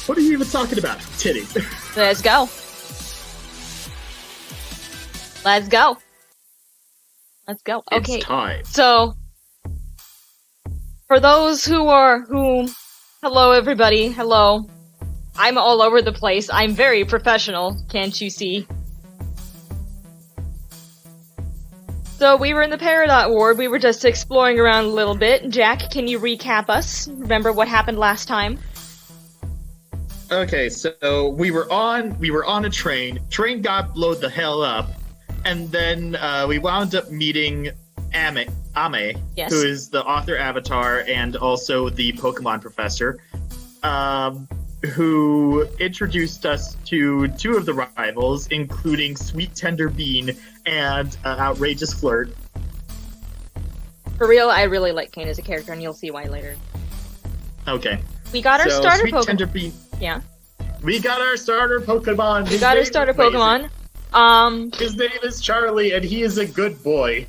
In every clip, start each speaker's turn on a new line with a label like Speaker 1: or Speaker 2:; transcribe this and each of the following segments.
Speaker 1: What are you even talking about? Titties.
Speaker 2: Let's go. Let's go. Let's go. Okay.
Speaker 1: It's time.
Speaker 2: So, for those hello everybody, hello. I'm all over the place. I'm very professional, can't you see? So we were in the Peridot Ward, we were just exploring around a little bit. Jack, can you recap us? Remember what happened last time?
Speaker 1: Okay, so we were on a train. Train got blown the hell up, and then we wound up meeting Ame,
Speaker 2: yes,
Speaker 1: who is the author avatar and also the Pokemon professor, who introduced us to two of the rivals, including Sweet Tender Bean and Outrageous Flirt.
Speaker 2: For real, I really like Kane as a character, and you'll see why later.
Speaker 1: Okay.
Speaker 2: We got our starter
Speaker 1: Sweet
Speaker 2: Pokemon.
Speaker 1: Tender Bean.
Speaker 2: Yeah.
Speaker 1: We got our starter Pokemon.
Speaker 2: We got our starter Pokemon.
Speaker 1: His name is Charlie, and he is a good boy.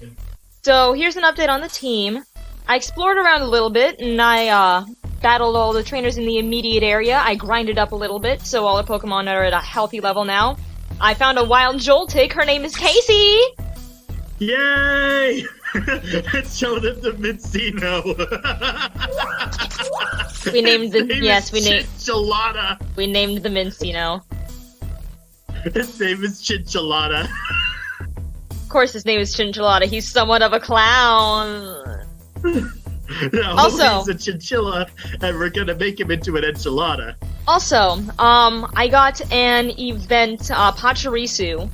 Speaker 2: So here's an update on the team. I explored around a little bit, and I battled all the trainers in the immediate area. I grinded up a little bit, so all the Pokemon are at a healthy level now. I found a wild Joltik. Her name is Casey.
Speaker 1: Yay! It's showing up the Mincino.
Speaker 2: We named the
Speaker 1: Chinchillata.
Speaker 2: We named the Mincino.
Speaker 1: His name is Chinchillata.
Speaker 2: Of course, his name is Chinchillata. He's somewhat of a clown.
Speaker 1: No,
Speaker 2: Also,
Speaker 1: he's a chinchilla, and we're gonna make him into an enchilada.
Speaker 2: Also, I got an event, Pachirisu.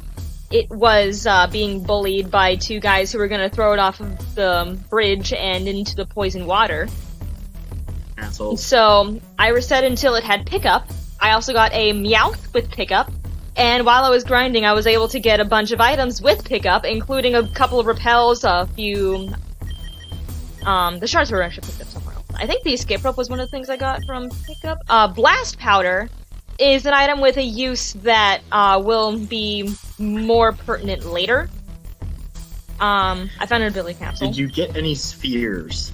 Speaker 2: It was being bullied by two guys who were gonna throw it off of the bridge and into the poison water.
Speaker 1: Assholes.
Speaker 2: So, I reset until it had pickup. I also got a Meowth with pickup. And while I was grinding, I was able to get a bunch of items with pickup, including a couple of repels, a few... the shards were actually picked up somewhere else. I think the escape rope was one of the things I got from pickup. Blast powder is an item with a use that will be more pertinent later. I found an ability capsule.
Speaker 1: Did you get any spheres?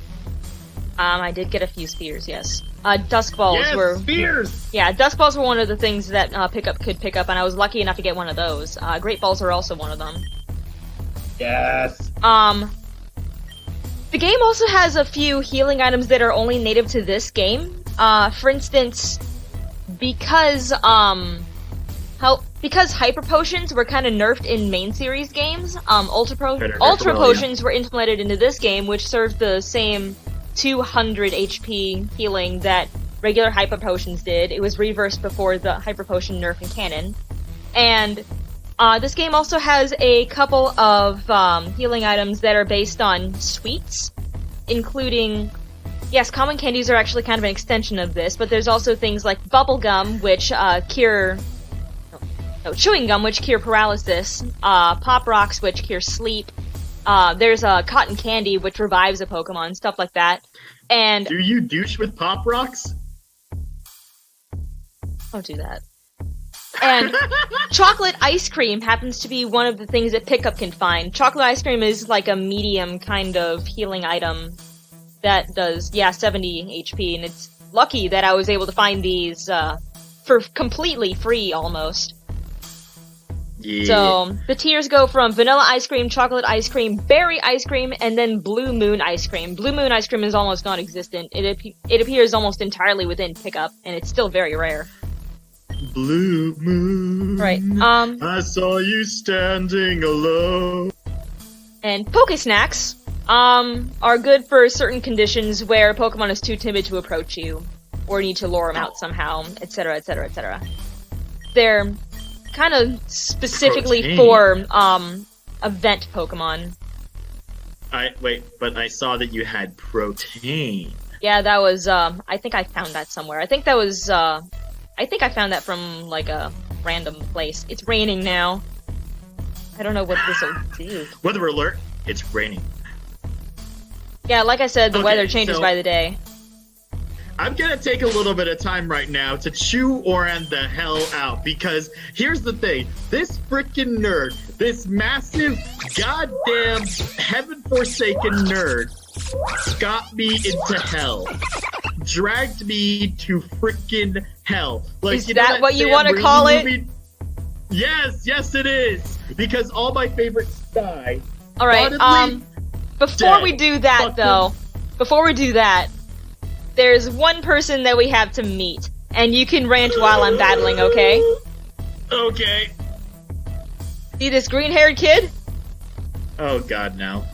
Speaker 2: I did get a few spheres, yes. Dusk balls were...
Speaker 1: spheres!
Speaker 2: Yeah, dusk balls were one of the things that pickup could pick up, and I was lucky enough to get one of those. Great balls are also one of them.
Speaker 1: Yes.
Speaker 2: The game also has a few healing items that are only native to this game. For instance, because Hyper Potions were kind of nerfed in main series games, Ultra Potions were implemented into this game, which served the same 200 HP healing that regular Hyper Potions did. It was reversed before the Hyper Potion nerf in canon. And this game also has a couple of healing items that are based on sweets, including... Yes, common candies are actually kind of an extension of this, but there's also things like bubblegum, which chewing gum, which cure paralysis, pop rocks, which cure sleep, there's a cotton candy, which revives a Pokemon, stuff like that. And...
Speaker 1: Do you douche with pop rocks?
Speaker 2: Don't do that. And chocolate ice cream happens to be one of the things that Pickup can find. Chocolate ice cream is like a medium kind of healing item that does, 70 HP, and it's lucky that I was able to find these for completely free, almost.
Speaker 1: Yeah.
Speaker 2: So, the tiers go from vanilla ice cream, chocolate ice cream, berry ice cream, and then blue moon ice cream. Blue moon ice cream is almost non-existent. It appears almost entirely within Pickup, and it's still very rare.
Speaker 1: Blue moon.
Speaker 2: Right.
Speaker 1: I saw you standing alone.
Speaker 2: And Pokesnacks are good for certain conditions where a Pokemon is too timid to approach you, or need to lure them out somehow, etc., etc., etc. They're kind of specifically for event Pokemon.
Speaker 1: But I saw that you had protein.
Speaker 2: Yeah, that was I think I found that somewhere. I think I found that from like a random place. It's raining now. I don't know what this will do.
Speaker 1: Weather alert, it's raining.
Speaker 2: Yeah, like I said, the weather changes by the day.
Speaker 1: I'm gonna take a little bit of time right now to chew Oran the hell out, because here's the thing. This frickin' nerd, this massive, goddamn, heaven-forsaken nerd, got me into hell. Dragged me to freaking hell. Like,
Speaker 2: is that what you want to call it?
Speaker 1: Yes, it is. Because all my favorites die.
Speaker 2: All right. Before we do that, there's one person that we have to meet, and you can rant while I'm battling, okay?
Speaker 1: Okay.
Speaker 2: See this green-haired kid?
Speaker 1: Oh god, no.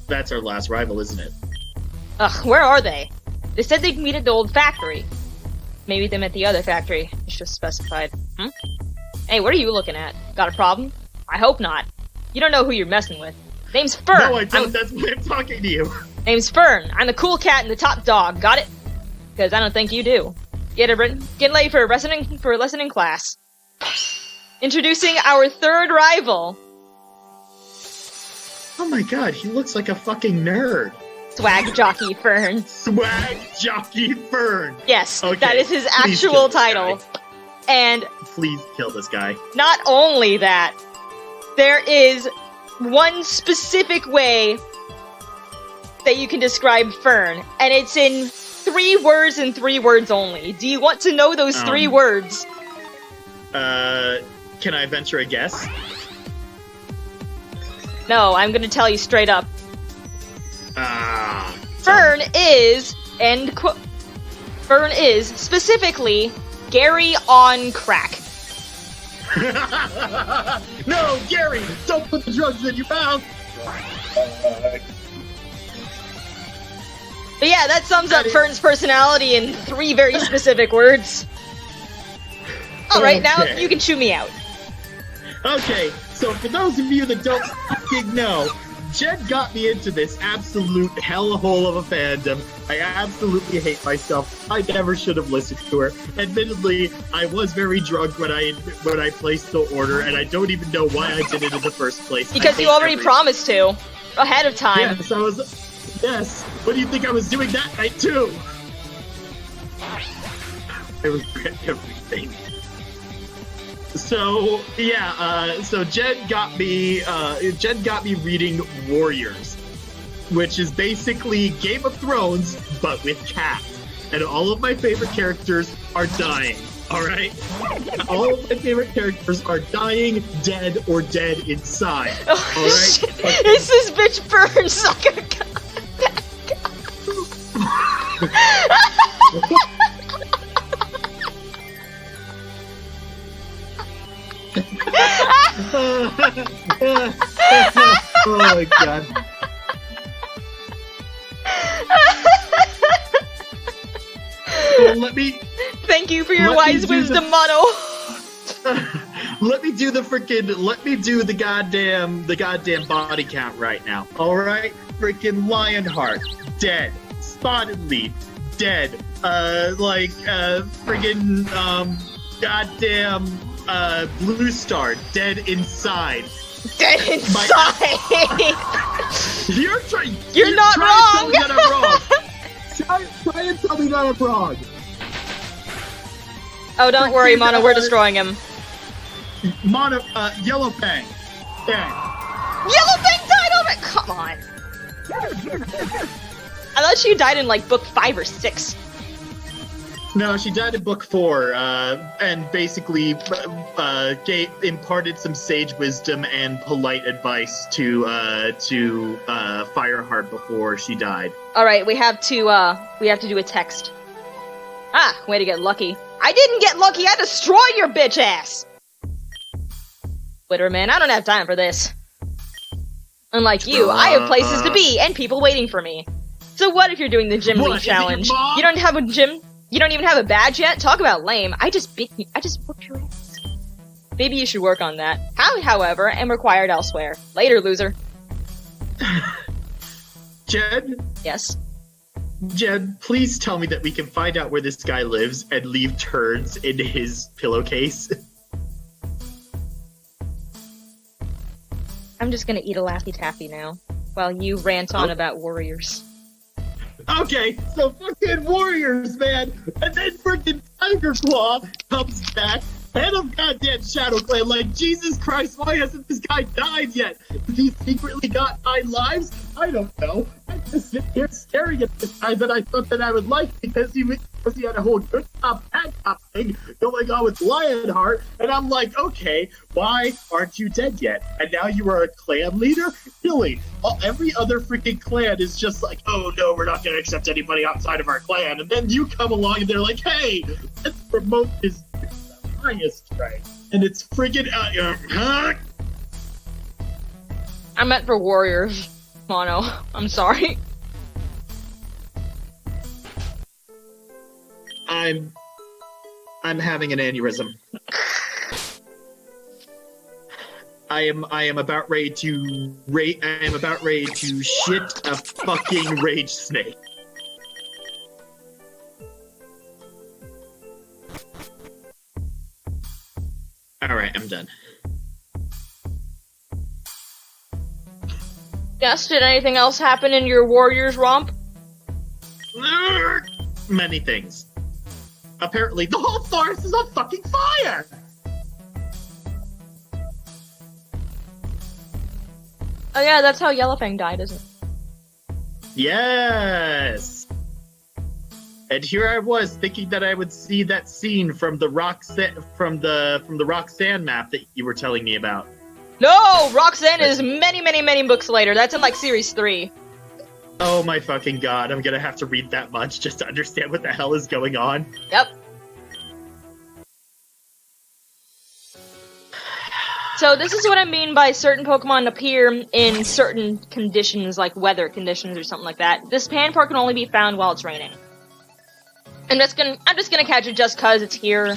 Speaker 1: That's our last rival, isn't it?
Speaker 2: Ugh, where are they? They said they'd meet at the old factory. Maybe them at the other factory. It's just specified. Hey, what are you looking at? Got a problem? I hope not. You don't know who you're messing with. Name's Fern.
Speaker 1: No, I don't. That's why I'm talking to you.
Speaker 2: Name's Fern. I'm the cool cat and the top dog. Got it? Because I don't think you do. Get late for a lesson in class. Introducing our third rival.
Speaker 1: Oh my god, he looks like a fucking nerd.
Speaker 2: Swag Jockey Fern.
Speaker 1: Swag Jockey Fern.
Speaker 2: Yes,
Speaker 1: okay,
Speaker 2: that is his actual title. And
Speaker 1: please kill this guy.
Speaker 2: Not only that, there is one specific way that you can describe Fern, and it's in 3 words and 3 words only. Do you want to know those 3 words?
Speaker 1: Can I venture a guess?
Speaker 2: No, I'm gonna tell you straight up. Fern is, Fern is, specifically, Gary on crack.
Speaker 1: No, Gary! Don't put the drugs in your mouth!
Speaker 2: But yeah, that sums up Fern's personality in 3 very specific words. Alright, now you can chew me out.
Speaker 1: Okay, so for those of you that don't fucking know, Jen got me into this absolute hellhole of a fandom. I absolutely hate myself. I never should have listened to her. Admittedly, I was very drunk when I placed the order, and I don't even know why I did it in the first place.
Speaker 2: Because you already promised to. Ahead of time.
Speaker 1: Yes, what do you think I was doing that night, too? I regret everything. So yeah, so Jen got me reading Warriors, which is basically Game of Thrones but with cats, and all of my favorite characters are dying. All right, all of my favorite characters are dying, dead, or dead inside.
Speaker 2: Oh,
Speaker 1: all right,
Speaker 2: okay. It's this bitch Fern sucker.
Speaker 1: Oh my god. Well,
Speaker 2: thank you for your wise wisdom, Mono.
Speaker 1: Let me do the goddamn body count right now. Alright? Freaking Lionheart, dead. Spotted Leaf, dead. Goddamn Blue Star, dead inside.
Speaker 2: Dead inside!
Speaker 1: You're
Speaker 2: not wrong!
Speaker 1: Try and tell me that I'm wrong.
Speaker 2: Oh, don't worry, Mono, we're destroying him.
Speaker 1: Yellow Fang. Dead.
Speaker 2: Yellow Fang died already! Come on. I thought she died in, like, book 5 or 6.
Speaker 1: No, she died in book 4, and basically imparted some sage wisdom and polite advice to Fireheart before she died.
Speaker 2: All right, we have to do a text. Ah, way to get lucky. I didn't get lucky. I destroyed your bitch ass. Twitter, man, I don't have time for this. Unlike you, I have places to be and people waiting for me. So what if you're doing the gym league challenge? You don't have a gym. You don't even have a badge yet? Talk about lame. I just whooped your ass. Maybe you should work on that. However, am required elsewhere. Later, loser.
Speaker 1: Jed?
Speaker 2: Yes?
Speaker 1: Jed, please tell me that we can find out where this guy lives and leave turds in his pillowcase.
Speaker 2: I'm just gonna eat a Laffy Taffy now, while you rant on about Warriors.
Speaker 1: Okay, so fucking Warriors, man! And then freaking Tiger Claw comes back, head of goddamn Shadow Clan, like, Jesus Christ, why hasn't this guy died yet? Has he secretly got 9 lives? I don't know. I sitting here staring at this guy that I thought that I would like because he had a whole good cop, bad cop thing going on with Lionheart, and I'm like, okay, why aren't you dead yet? And now you are a clan leader? Really? Every other freaking clan is just like, oh no, we're not gonna accept anybody outside of our clan, and then you come along and they're like, hey, let's promote this highest rank, and it's friggin' huh?
Speaker 2: I meant for warriors, Mono. I'm sorry.
Speaker 1: I'm having an aneurysm. I am about ready to shit a fucking rage snake. Alright, I'm done.
Speaker 2: Yes, did anything else happen in your warriors romp?
Speaker 1: Many things. Apparently, the whole forest is on fucking fire!
Speaker 2: Oh yeah, that's how Yellowfang died, isn't it?
Speaker 1: Yes! And here I was thinking that I would see that scene from the from the Roxanne map that you were telling me about.
Speaker 2: No! Roxanne is many, many, many books later. That's in like series 3.
Speaker 1: Oh my fucking god, I'm gonna have to read that much just to understand what the hell is going on.
Speaker 2: Yep. So this is what I mean by certain Pokemon appear in certain conditions, like weather conditions or something like that. This Panpour can only be found while it's raining. I'm just gonna catch it just cause it's here.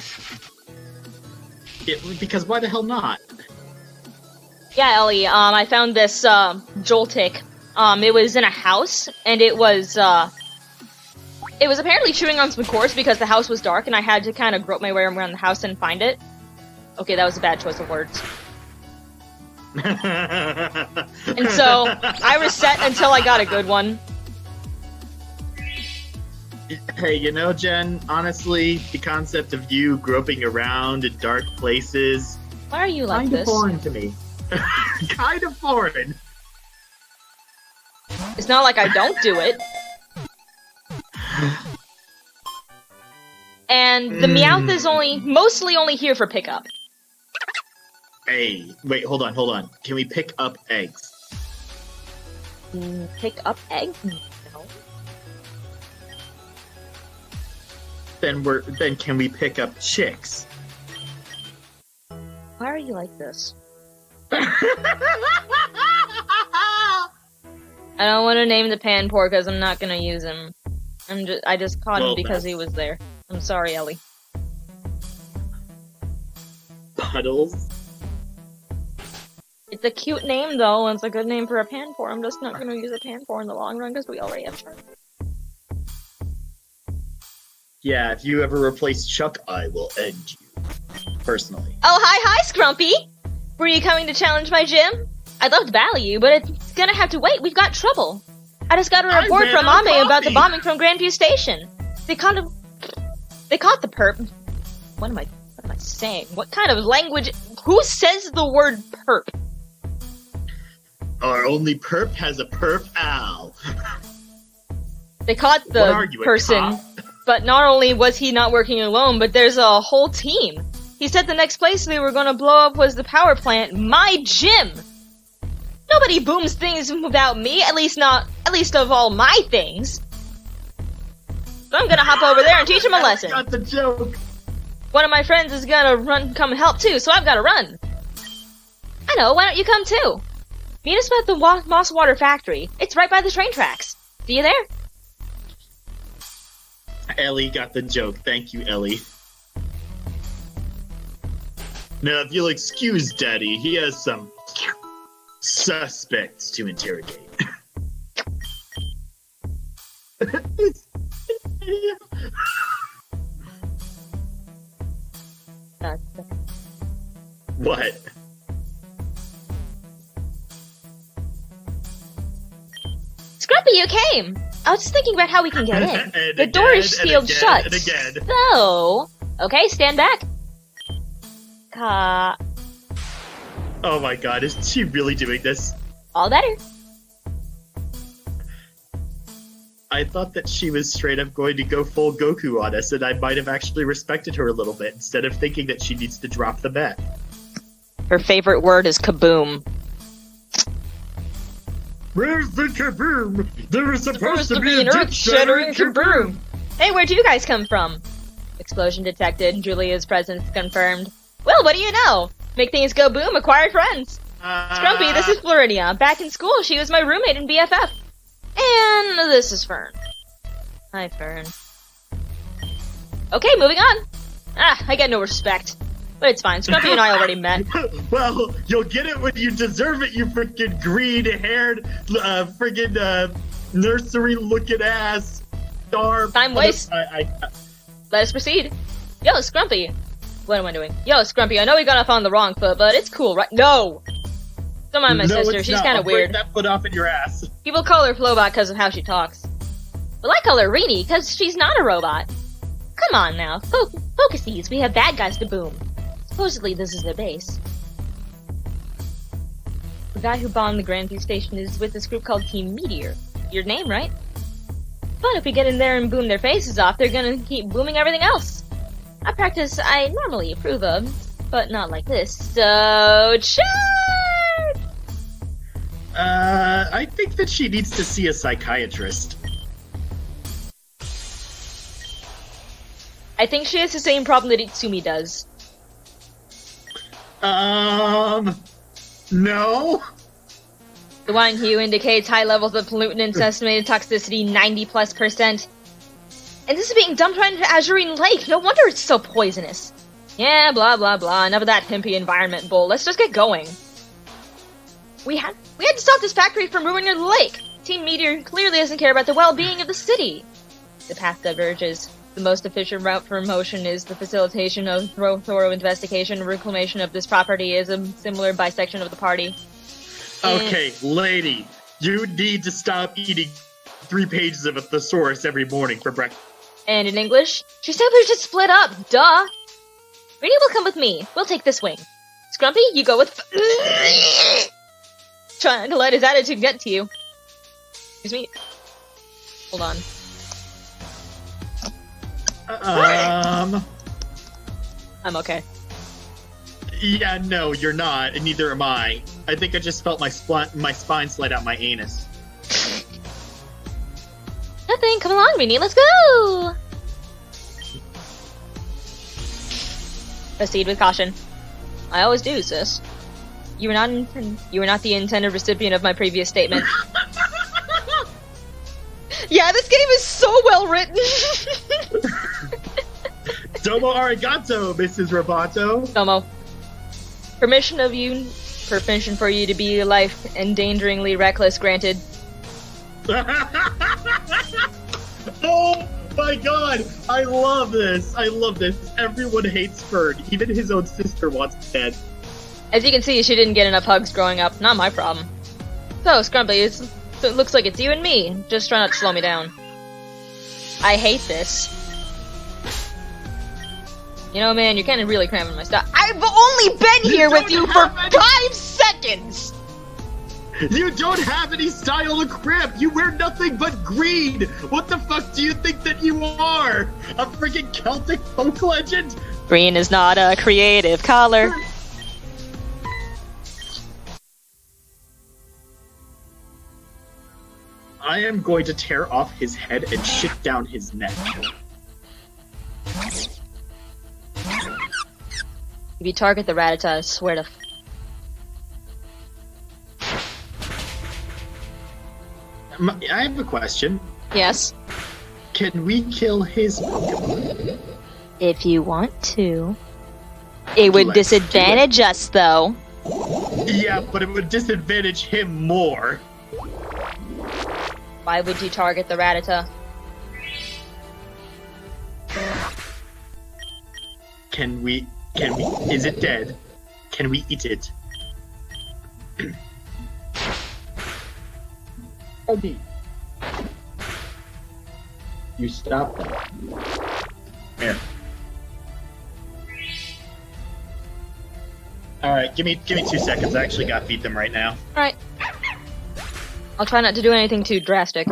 Speaker 1: Because why the hell not?
Speaker 2: Yeah, Ellie, I found this, Joltik. It was in a house, and it was apparently chewing on some cords because the house was dark, and I had to kind of grope my way around the house and find it. Okay, that was a bad choice of words. And so, I reset until I got a good one.
Speaker 1: Hey, you know, Jen, honestly, the concept of you groping around in dark places...
Speaker 2: Why are you like
Speaker 1: kinda
Speaker 2: this?
Speaker 1: Foreign to me. Kind of foreign.
Speaker 2: It's not like I don't do it. And the Meowth is mostly only here for pickup.
Speaker 1: Hey, wait, hold on. Can we pick up eggs?
Speaker 2: Pick up eggs? No.
Speaker 1: Then can we pick up chicks?
Speaker 2: Why are you like this? I don't want to name the Panpour because I'm not gonna use him. I just caught him because he was there. I'm sorry, Ellie.
Speaker 1: Puddles?
Speaker 2: It's a cute name though, and it's a good name for a Panpour. I'm just not gonna use a Panpour in the long run because we already have Chuck.
Speaker 1: Yeah, if you ever replace Chuck, I will end you. Personally.
Speaker 2: Oh, hi, Scrumpy! Were you coming to challenge my gym? I'd love to battle you, but it's gonna have to wait. We've got trouble. I just got a report from Ame about the bombing from Grandview Station. They caught the perp. What am I saying? What kind of language? Who says the word perp?
Speaker 1: Our only perp has a perp owl.
Speaker 2: They caught the person, but not only was he not working alone, but there's a whole team. He said the next place they were gonna blow up was the power plant, my gym! Nobody booms things without me, at least of all my things. So I'm gonna hop over there and teach him a lesson.
Speaker 1: Got the joke.
Speaker 2: One of my friends is gonna come and help too, so I've gotta run. I know, why don't you come too? Meet us at the Moss Water Factory. It's right by the train tracks. See you there?
Speaker 1: Ellie got the joke. Thank you, Ellie. Now, if you'll excuse Daddy, he has some suspects to interrogate. What?
Speaker 2: Scrumpy, you came! I was just thinking about how we can get in. The door is sealed shut. So, okay, stand back.
Speaker 1: Oh my god, is she really doing this?
Speaker 2: All better.
Speaker 1: I thought that she was straight up going to go full Goku on us, and I might have actually respected her a little bit, instead of thinking that she needs to drop the mech.
Speaker 2: Her favorite word is kaboom.
Speaker 1: Where's the kaboom? There is supposed to be an
Speaker 2: earth-shattering kaboom! Hey, where'd you guys come from? Explosion detected. Julia's presence confirmed. Well, what do you know? Make things go boom, acquired friends. Scrumpy, this is Floridia. Back in school, she was my roommate and BFF. And this is Fern. Hi, Fern. Okay, moving on. I get no respect. But it's fine, Scrumpy and I already met.
Speaker 1: Well, you'll get it when you deserve it, you freaking green-haired, friggin' nursery-looking ass star.
Speaker 2: Time waste. Let us proceed. Yo, Scrumpy. What am I doing? Yo, Scrumpy, I know we got off on the wrong foot, but it's cool, right? No! Don't mind my sister, she's kind of weird.
Speaker 1: Break that foot off in your ass.
Speaker 2: People call her Flowbot because of how she talks. Well, I call her Reenie because she's not a robot. Come on now, focusies, we have bad guys to boom. Supposedly this is their base. The guy who bombed the Grandview station is with this group called Team Meteor. Your name, right? But if we get in there and boom their faces off, they're gonna keep booming everything else. A practice I normally approve of, but not like this, so charge!
Speaker 1: I think that she needs to see a psychiatrist.
Speaker 2: I think she has the same problem that Itsumi does.
Speaker 1: No?
Speaker 2: The wine hue indicates high levels of pollutants, estimated toxicity 90+%. And this is being dumped right into Azurine Lake. No wonder it's so poisonous. Yeah, blah blah blah. Enough of that pimpy environment bull. Let's just get going. We had to stop this factory from ruining the lake. Team Meteor clearly doesn't care about the well-being of the city. The path diverges. The most efficient route for motion is the facilitation of thorough investigation and reclamation of this property is a similar bisection of the party.
Speaker 1: Okay, lady, you need to stop eating 3 pages of a thesaurus every morning for breakfast.
Speaker 2: And in English, she said we should split up, duh! Reenie will come with me. We'll take this wing. Scrumpy, you go with trying to let his attitude get to you. Excuse me. Hold on. I'm okay.
Speaker 1: Yeah, no, you're not, and neither am I. I think I just felt my spine slide out my anus.
Speaker 2: Nothing, come along, Reenie, let's go! Proceed with caution. I always do, sis. You were not the intended recipient of my previous statement. Yeah, this game is so well written!
Speaker 1: Domo arigato, Mrs. Roboto.
Speaker 2: Domo. Permission for you to be life-endangeringly reckless granted.
Speaker 1: Oh my god! I love this! I love this. Everyone hates Fern. Even his own sister wants him dead.
Speaker 2: As you can see, she didn't get enough hugs growing up. Not my problem. So, Scrumpy, it looks like it's you and me. Just try not to slow me down. I hate this. You know, man, you're kind of really cramping my style. I've only been here with you for 5 seconds!
Speaker 1: You don't have any style to cramp! You wear nothing but green! What the fuck do you think that you are? A freaking Celtic folk legend?
Speaker 2: Green is not a creative color.
Speaker 1: I am going to tear off his head and shit down his neck.
Speaker 2: If you target the Rattata, I swear to...
Speaker 1: I have a question.
Speaker 2: Yes?
Speaker 1: Can we kill his Pokemon?
Speaker 2: If you want to. It would disadvantage us, though.
Speaker 1: Yeah, but it would disadvantage him more.
Speaker 2: Why would you target the Rattata?
Speaker 1: Can we, is it dead? Can we eat it? Okay. You stop that. Here. Alright, give me 2 seconds. I actually gotta feed them right now.
Speaker 2: Alright. I'll try not to do anything too drastic.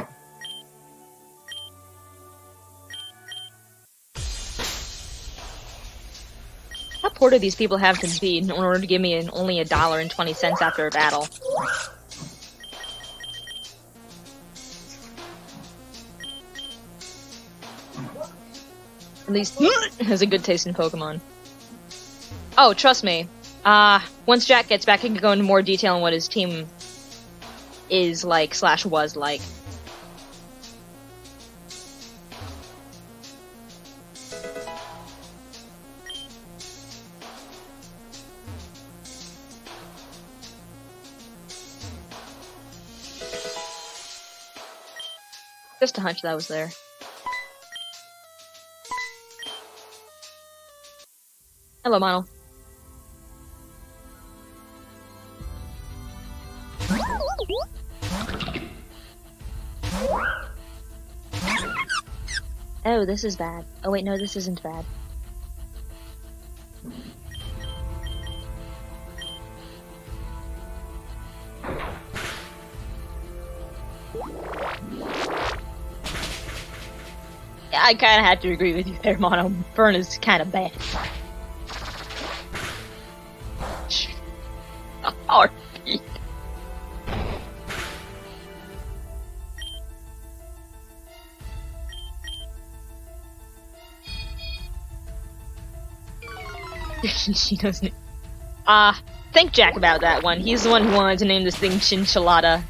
Speaker 2: poor do these people have to be in order to give me only $1.20 after a battle? At least has a good taste in Pokemon. Oh, trust me. Once Jack gets back, he can go into more detail on what his team is like / was like. Just a hunch that was there. Hello, Mono. Oh, this is bad. Oh wait, no, this isn't bad. Yeah, I kinda had to agree with you there, Mono. Burn is kinda bad. Heartbeat. She doesn't. Think Jack about that one. He's the one who wanted to name this thing Chinchillada.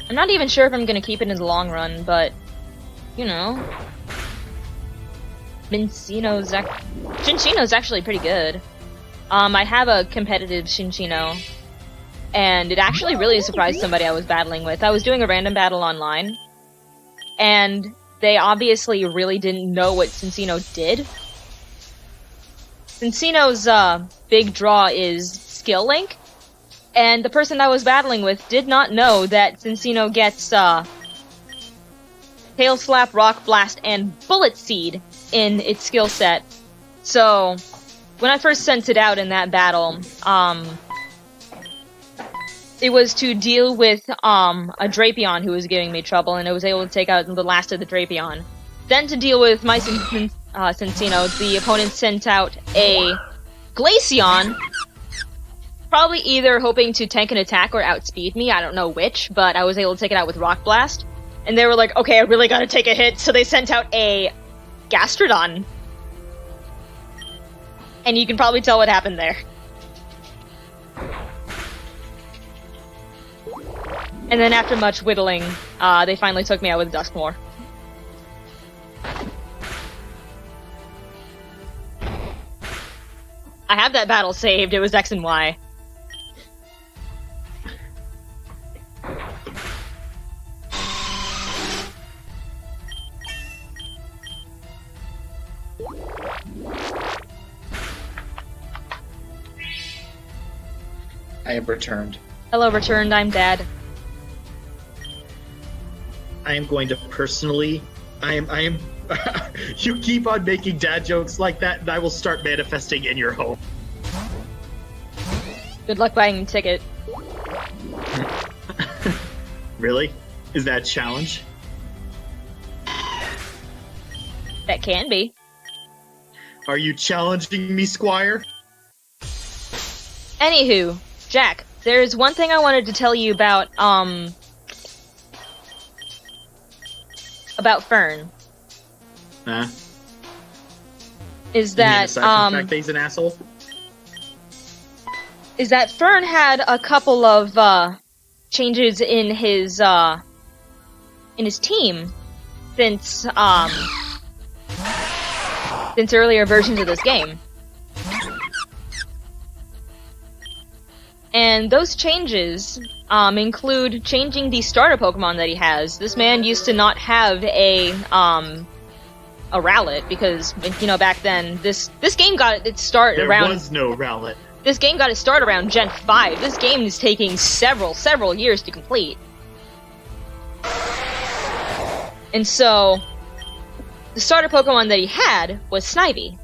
Speaker 2: I'm not even sure if I'm gonna keep it in the long run, but, you know. Cinchino's actually pretty good. I have a competitive Cinchino, and it actually really surprised somebody I was battling with. I was doing a random battle online, and they obviously really didn't know what Cinchino did. Cinchino's big draw is Skill Link, and the person I was battling with did not know that Cinchino gets Tail Slap, Rock Blast, and Bullet Seed in its skill set. So when I first sent it out in that battle, it was to deal with a Drapion who was giving me trouble, and I was able to take out the last of the Drapion. Then to deal with my Cinchino, the opponent sent out a Glaceon, probably either hoping to tank an attack or outspeed me, I don't know which, but I was able to take it out with Rock Blast. And they were like, okay, I really gotta take a hit, so they sent out a Gastrodon. And you can probably tell what happened there. And then after much whittling, they finally took me out with Duskmore. I have that battle saved, it was X and Y.
Speaker 1: I have returned.
Speaker 2: Hello, returned, I'm Dad.
Speaker 1: I am going to personally... I am... You keep on making dad jokes like that, and I will start manifesting in your home.
Speaker 2: Good luck buying a ticket.
Speaker 1: Really? Is that a challenge?
Speaker 2: That can be.
Speaker 1: Are you challenging me, Squire?
Speaker 2: Anywho, Jack, there's one thing I wanted to tell you about Fern.
Speaker 1: Huh?
Speaker 2: Is that,
Speaker 1: aside from the fact that he's an asshole?
Speaker 2: Is that Fern had a couple of, changes in his team since earlier versions of this game. And those changes include changing the starter Pokemon that he has. This man used to not have a Rowlet because, you know, back then this game got its start around.
Speaker 1: There was no Rowlet.
Speaker 2: This game got its start around Gen 5. This game is taking several years to complete. And so, the starter Pokemon that he had was Snivy.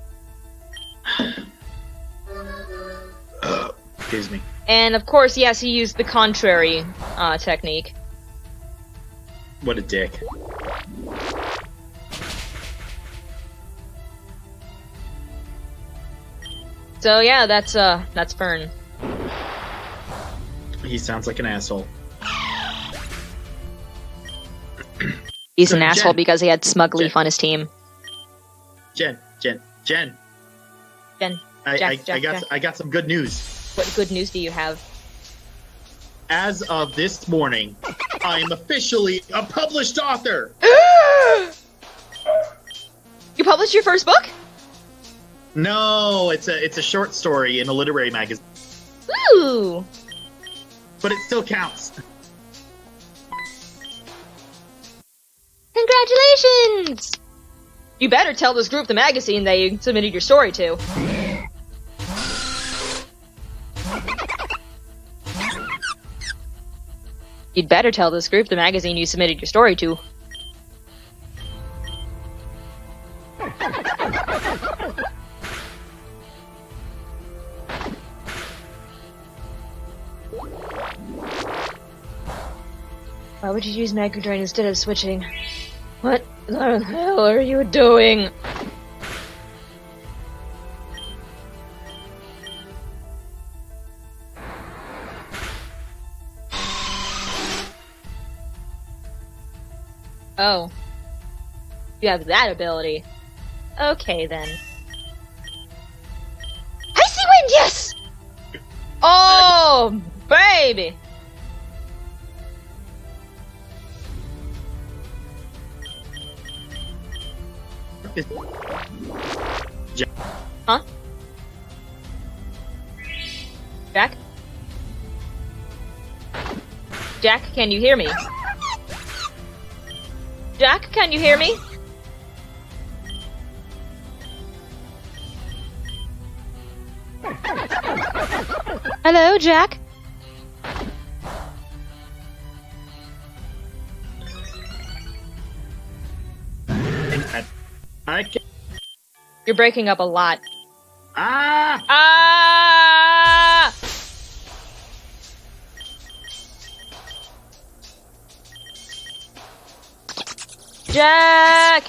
Speaker 1: Excuse me.
Speaker 2: And of course, yes, he used the contrary technique.
Speaker 1: What a dick.
Speaker 2: So yeah, that's Fern.
Speaker 1: He sounds like an asshole.
Speaker 2: He's
Speaker 1: So,
Speaker 2: an asshole
Speaker 1: Jen-
Speaker 2: because he had Smug Leaf
Speaker 1: Jen-
Speaker 2: on his team.
Speaker 1: Jen.
Speaker 2: Jen,
Speaker 1: I got some good news.
Speaker 2: what good news do you have?
Speaker 1: As of this morning, I am officially a published author.
Speaker 2: You published your first book?
Speaker 1: No, it's a short story in a literary magazine,
Speaker 2: Ooh!
Speaker 1: but it still counts.
Speaker 2: Congratulations! You better tell this group the magazine that you submitted your story to. You'd better tell this group the magazine you submitted your story to. Why would you use Mega Drain instead of switching? What the hell are you doing? Oh. You have that ability. Okay, then. Icy Wind, yes! Oh, baby! Huh? Jack? Jack, can you hear me? Jack, can you hear me? Hello, Jack?
Speaker 1: I can.
Speaker 2: You're breaking up a lot.
Speaker 1: Ah!
Speaker 2: Ah! Jack!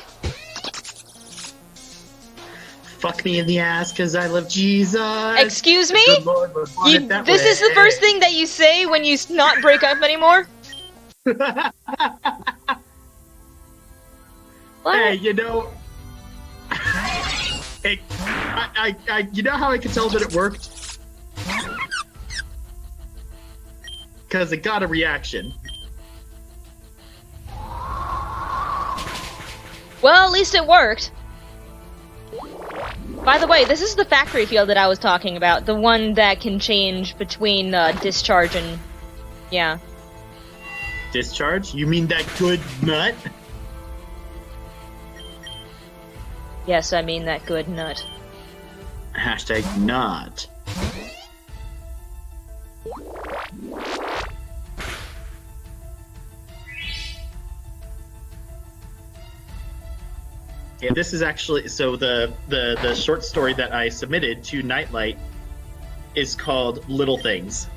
Speaker 1: Fuck me in the ass because I love Jesus.
Speaker 2: Excuse me?
Speaker 1: The Lord would want it that
Speaker 2: This is the
Speaker 1: way.
Speaker 2: first thing that you say when you not break up anymore? What?
Speaker 1: Hey, you know, you know how I could tell that it worked? Because it got a reaction.
Speaker 2: Well, at least it worked. By the way, this is the factory field that I was talking about. The one that can change between discharge and... yeah.
Speaker 1: Discharge? You mean that good nut?
Speaker 2: Yes, I mean that good nut.
Speaker 1: Hashtag not. Yeah, this is actually so the short story that I submitted to Nightlight is called Little Things.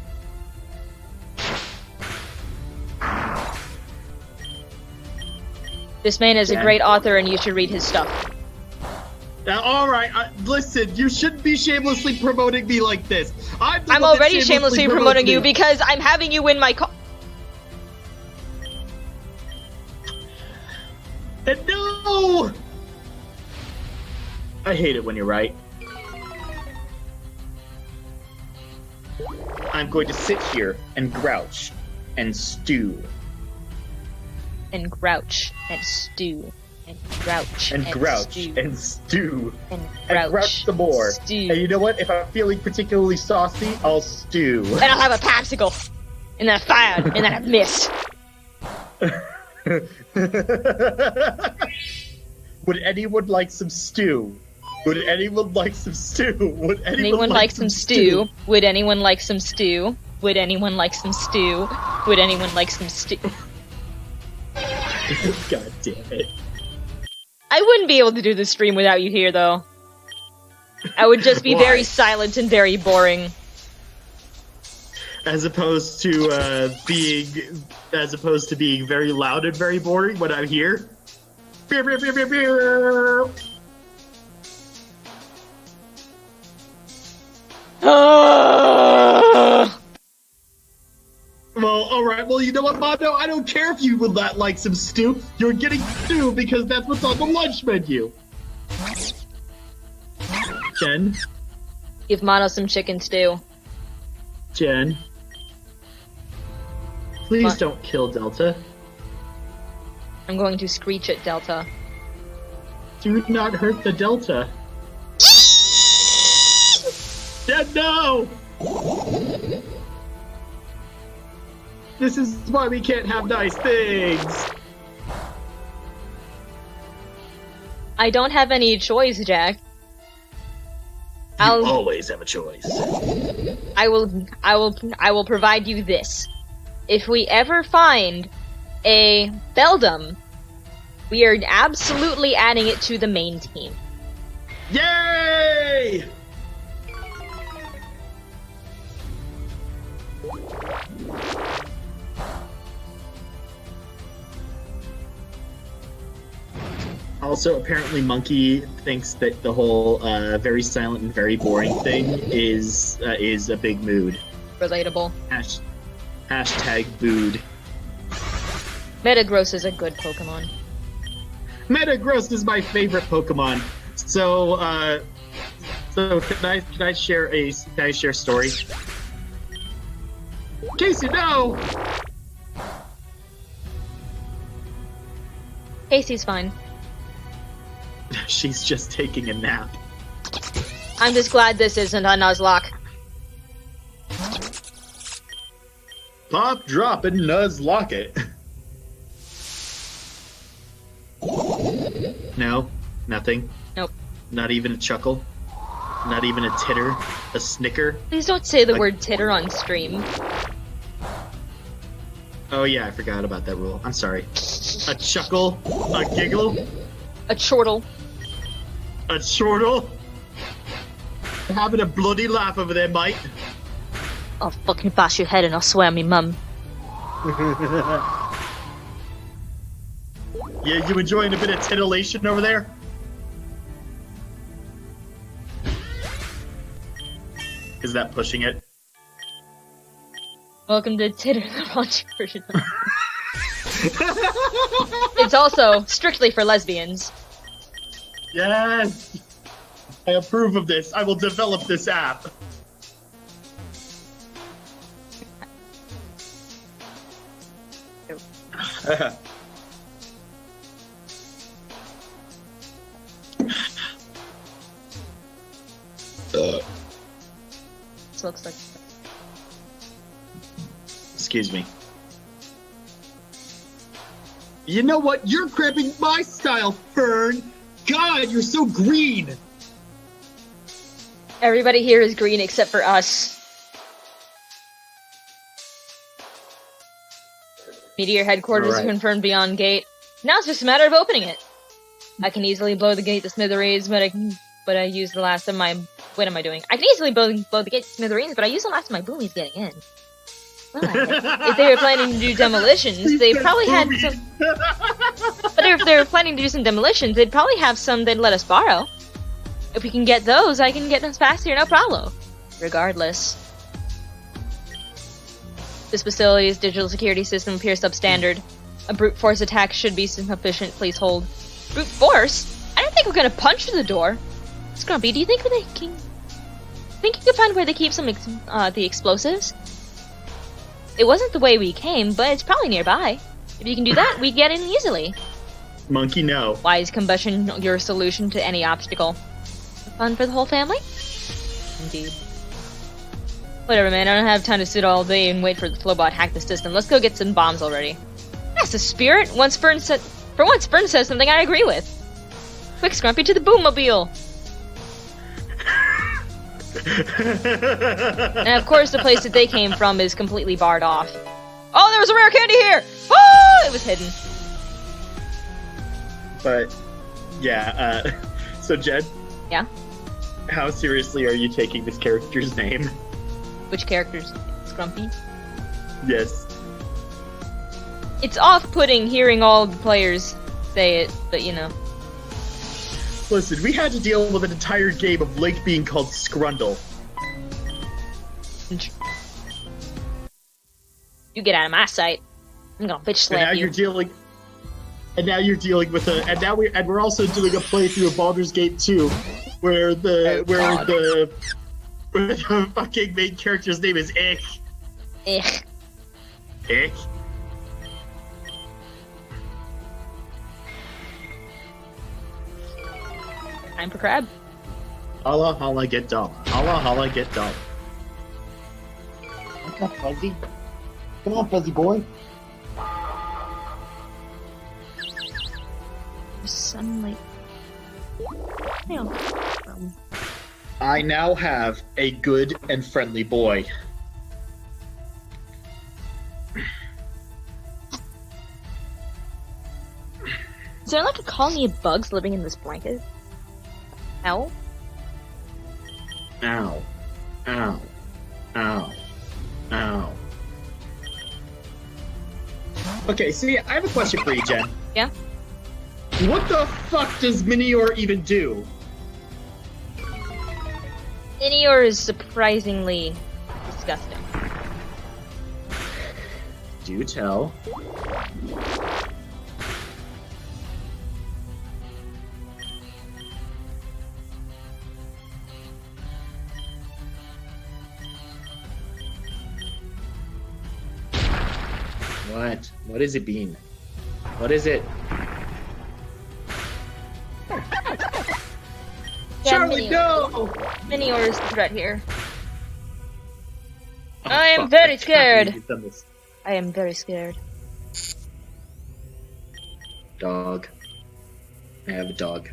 Speaker 2: This man is a great author and you should read his stuff.
Speaker 1: All right, listen, you shouldn't be shamelessly promoting me like this.
Speaker 2: I'm already shamelessly promoting you because I'm having you win my
Speaker 1: No! I hate it when you're right. I'm going to sit here and grouch and stew.
Speaker 2: And grouch and stew. And grouch
Speaker 1: And grouch
Speaker 2: stew.
Speaker 1: and stew.
Speaker 2: And
Speaker 1: And grouch some more.
Speaker 2: stew.
Speaker 1: And you know what? If I'm feeling particularly saucy, I'll stew.
Speaker 2: And I'll have a popsicle. And then I fired. And then I missed.
Speaker 1: Would anyone like some stew? Would anyone like some stew? Would
Speaker 2: Anyone like some stew? Would anyone like some stew? Would anyone like some stew? Would anyone like some stew?
Speaker 1: God damn it.
Speaker 2: I wouldn't be able to do this stream without you here, though. I would just be
Speaker 1: Why?
Speaker 2: very silent and very boring.
Speaker 1: as opposed to being very loud and very boring when I'm here. Beer, beer, beer, beer, beer. Well, alright, well, you know what, Mondo? I don't care if you would like some stew. You're getting stew because that's what's on the lunch menu. Jen?
Speaker 2: Give Mono some chicken stew.
Speaker 1: Jen? Please don't kill Delta.
Speaker 2: I'm going to screech at Delta.
Speaker 1: Do not hurt the Delta. Jen, no! This is why we can't have nice things.
Speaker 2: I don't have any choice, Jack.
Speaker 1: You always have a choice.
Speaker 2: I will provide you this. If we ever find a Beldum, we are absolutely adding it to the main team.
Speaker 1: Yay! Also, apparently, Monkey thinks that the whole very silent and very boring thing is a big mood.
Speaker 2: Relatable.
Speaker 1: Hashtag booed.
Speaker 2: Metagross is a good Pokemon.
Speaker 1: Metagross is my favorite Pokemon. So can I share a story? Casey, no!
Speaker 2: Casey's fine.
Speaker 1: She's just taking a nap.
Speaker 2: I'm just glad this isn't a Nuzlocke.
Speaker 1: Pop, drop, and Nuzlocke it. No, nothing.
Speaker 2: Nope.
Speaker 1: Not even a chuckle. Not even a titter. A snicker.
Speaker 2: Please don't say the word titter on stream.
Speaker 1: Oh yeah, I forgot about that rule. I'm sorry. A chuckle. A giggle.
Speaker 2: A chortle.
Speaker 1: A chortle. Having a bloody laugh over there, mate.
Speaker 2: I'll fucking bash your head and I'll swear me mum.
Speaker 1: Yeah, you enjoying a bit of titillation over there? Is that pushing it?
Speaker 2: Welcome to Titter, the raunchy version. It's also strictly for lesbians.
Speaker 1: Yes! I approve of this. I will develop this app.
Speaker 2: This looks like...
Speaker 1: Excuse me. You know what? You're cramping my style, Fern! God, you're so green!
Speaker 2: Everybody here is green except for us. Meteor headquarters
Speaker 1: Right.
Speaker 2: confirmed beyond gate. Now it's just a matter of opening it. I can easily blow the gate to smithereens, but I use the last of my... What am I doing? I can easily blow the gate to smithereens, but I use the last of my boomies getting in. Well, if they were planning to do demolitions, they probably had some... But if they were planning to do some demolitions, they'd probably have some they'd let us borrow. If we can get those, I can get them faster, no problem. Regardless. This facility's digital security system appears substandard. A brute force attack should be sufficient, please hold. Brute force? I don't think we're gonna punch through the door. Scrumpy, do you think you can find where they keep some the explosives? It wasn't the way we came, but it's probably nearby. If you can do that, we get in easily.
Speaker 1: Monkey, no.
Speaker 2: Why is combustion your solution to any obstacle? Fun for the whole family? Indeed. Whatever, man. I don't have time to sit all day and wait for the Flowbot to hack the system. Let's go get some bombs already. That's the spirit. For once, Fern says something I agree with. Quick, Scrumpy, to the Boommobile! And of course, the place that they came from is completely barred off. Oh, there was a rare candy here! Oh, it was hidden.
Speaker 1: But, yeah, so Jed?
Speaker 2: Yeah?
Speaker 1: How seriously are you taking this character's name?
Speaker 2: Which characters? Grumpy.
Speaker 1: Yes.
Speaker 2: It's off-putting hearing all the players say it, but you know.
Speaker 1: Listen, we had to deal with an entire game of Link being called Scrundle.
Speaker 2: You get out of my sight. I'm gonna bitch slap you.
Speaker 1: And now you're dealing with we're also doing a playthrough of Baldur's Gate 2, where the fucking main character's name is Ich.
Speaker 2: Ich.
Speaker 1: Ich.
Speaker 2: Time for crab.
Speaker 1: Holla, holla, get dollar. Holla, holla, get dollar. What's up, Fuzzy? Come on, Fuzzy boy.
Speaker 2: Sunlight.
Speaker 1: I now have a good and friendly boy.
Speaker 2: Is there like a colony of bugs living in this blanket? Ow.
Speaker 1: Ow. Ow. Ow. Ow. Okay, see, I have a question for you, Jen.
Speaker 2: Yeah?
Speaker 1: What the fuck does Minior even do?
Speaker 2: Minior is surprisingly disgusting.
Speaker 1: Do tell. What? What is it being? What is it?
Speaker 2: Yeah,
Speaker 1: Charlie, no!
Speaker 2: Minior is the threat here.
Speaker 1: Oh,
Speaker 2: I am
Speaker 1: fuck,
Speaker 2: very
Speaker 1: I can't
Speaker 2: scared.
Speaker 1: believe you've done this.
Speaker 2: I am very scared.
Speaker 1: Dog. I have a dog.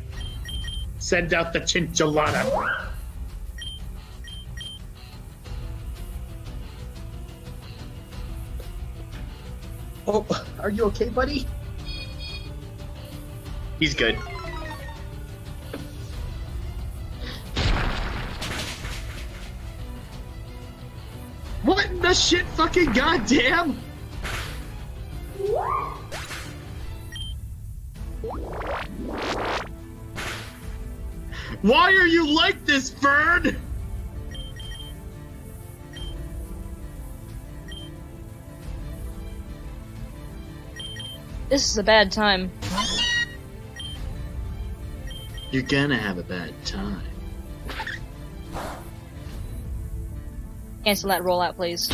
Speaker 1: Send out the chinchillata. Oh, are you okay, buddy? He's good. What in the shit fucking goddamn? Why are you like this, Fern?
Speaker 2: This is a bad time.
Speaker 1: You're gonna have a bad time.
Speaker 2: Cancel that rollout, please.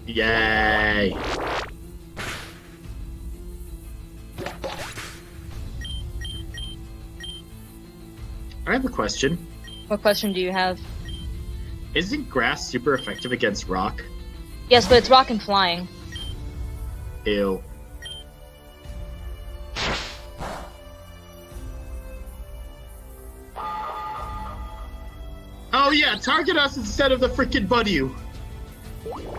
Speaker 1: Yay! I have a question.
Speaker 2: What question do you have?
Speaker 1: Isn't grass super effective against rock?
Speaker 2: Yes, but it's rock and flying.
Speaker 1: Ew. Oh yeah, target us instead of the freaking Buddy.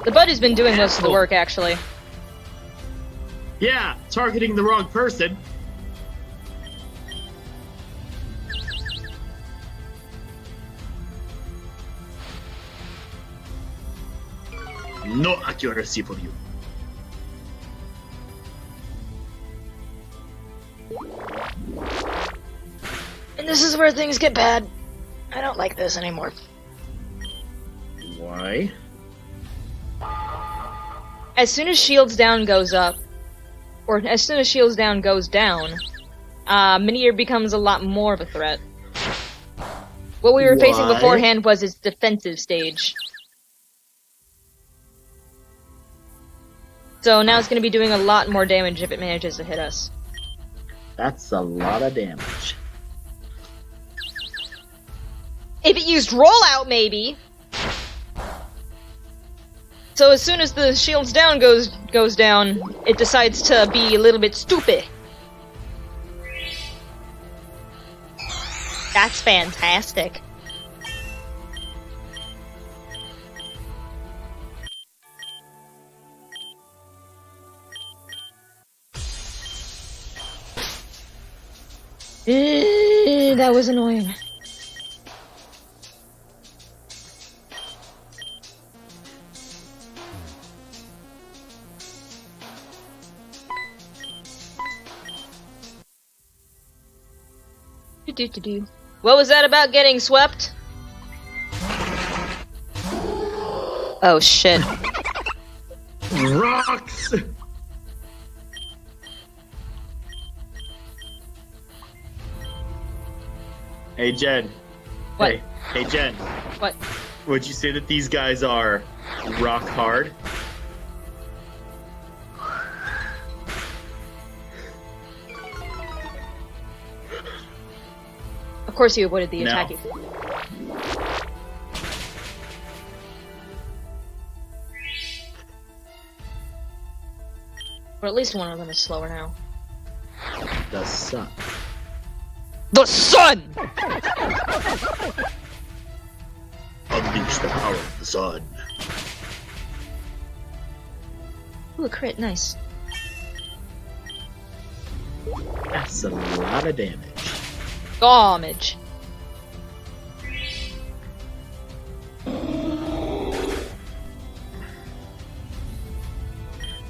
Speaker 2: The buddy's been doing most of the work, actually.
Speaker 1: Yeah, targeting the wrong person. No accuracy for you.
Speaker 2: And this is where things get bad. I don't like this anymore.
Speaker 1: Why?
Speaker 2: As soon as Shields Down goes up, or as soon as Shields Down goes down, Minior becomes a lot more of a threat. What we were facing
Speaker 1: Why?
Speaker 2: beforehand was its defensive stage. So now it's going to be doing a lot more damage if it manages to hit us.
Speaker 1: That's a lot of damage.
Speaker 2: If it used rollout, maybe. So as soon as the shields down goes down, it decides to be a little bit stupid. That's fantastic. that was annoying. What was that about getting swept? Oh shit.
Speaker 1: Rocks! Hey, Jen.
Speaker 2: What?
Speaker 1: Hey, Jen.
Speaker 2: What?
Speaker 1: Would you say that these guys are rock hard?
Speaker 2: Of course you avoided the attack. Or at least one of them is slower now.
Speaker 1: The sun.
Speaker 2: The sun!
Speaker 1: Unleash the power of the sun.
Speaker 2: Ooh, a crit, nice.
Speaker 1: That's a lot of damage.
Speaker 2: Damage.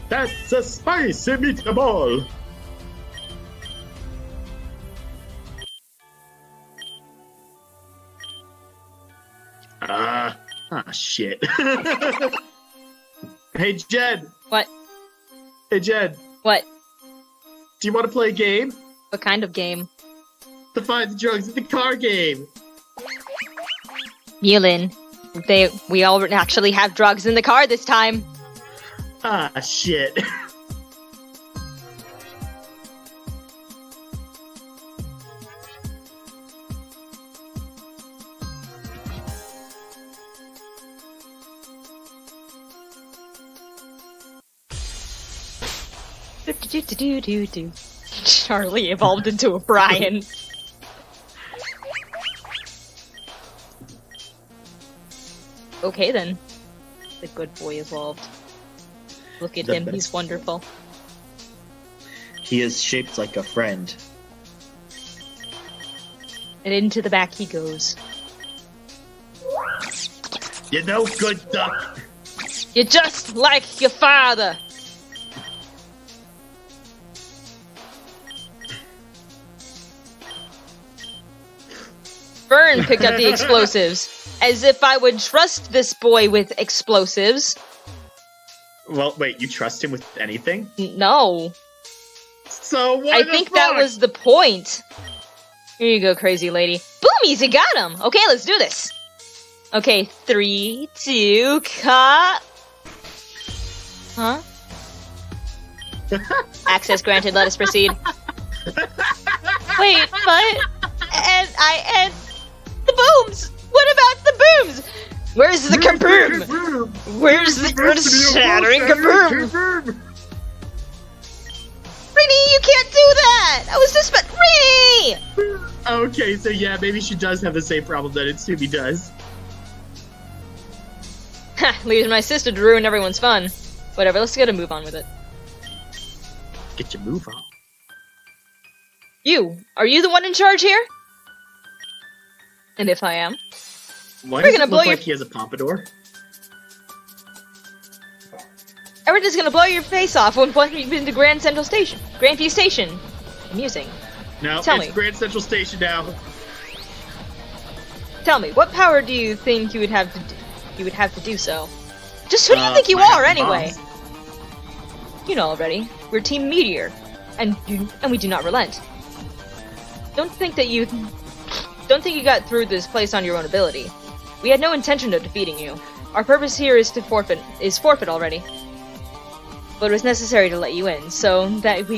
Speaker 1: That's a spicy meatball! Shit. Hey, Jed!
Speaker 2: What?
Speaker 1: Hey, Jed!
Speaker 2: What?
Speaker 1: Do you want to play a game?
Speaker 2: What kind of game?
Speaker 1: To find the drugs in the car game!
Speaker 2: Yulin. We all actually have drugs in the car this time.
Speaker 1: Shit.
Speaker 2: Charlie evolved into a Brian. Okay then. The good boy evolved. Look at him, he's wonderful.
Speaker 1: He is shaped like a friend.
Speaker 2: And into the back he goes.
Speaker 1: You know, good duck.
Speaker 2: You're just like your father! Vern picked up the explosives. As if I would trust this boy with explosives.
Speaker 1: Well, wait, you trust him with anything?
Speaker 2: No.
Speaker 1: So what?
Speaker 2: I think that was the point. Here you go, crazy lady. Boomies, you got him! Okay, let's do this. Okay, 3, 2, cut. Huh? Access granted, let us proceed. Wait, what? And the booms! What about the booms? Where's the kaboom? Where's the earth-shattering kaboom? Rini, you can't do that! I was just Rini!
Speaker 1: Okay, so yeah, maybe she does have the same problem that Itsumi does.
Speaker 2: Ha, leaves my sister to ruin everyone's fun. Whatever, let's get a move on with it.
Speaker 1: Get your move on.
Speaker 2: Are you the one in charge here? And if I am,
Speaker 1: why does it look like he has a pompadour?
Speaker 2: Everyone's gonna blow your face off when you've been to Grandview Station. Amusing.
Speaker 1: No,
Speaker 2: Tell
Speaker 1: it's
Speaker 2: me.
Speaker 1: Grand Central Station now.
Speaker 2: Tell me, what power do you think you would have to do so? Just who do you think you are, anyway?
Speaker 1: Bombs.
Speaker 2: You know already. We're Team Meteor, and we do not relent. Don't think you got through this place on your own ability. We had no intention of defeating you. Our purpose here is forfeit already. But it was necessary to let you in, so that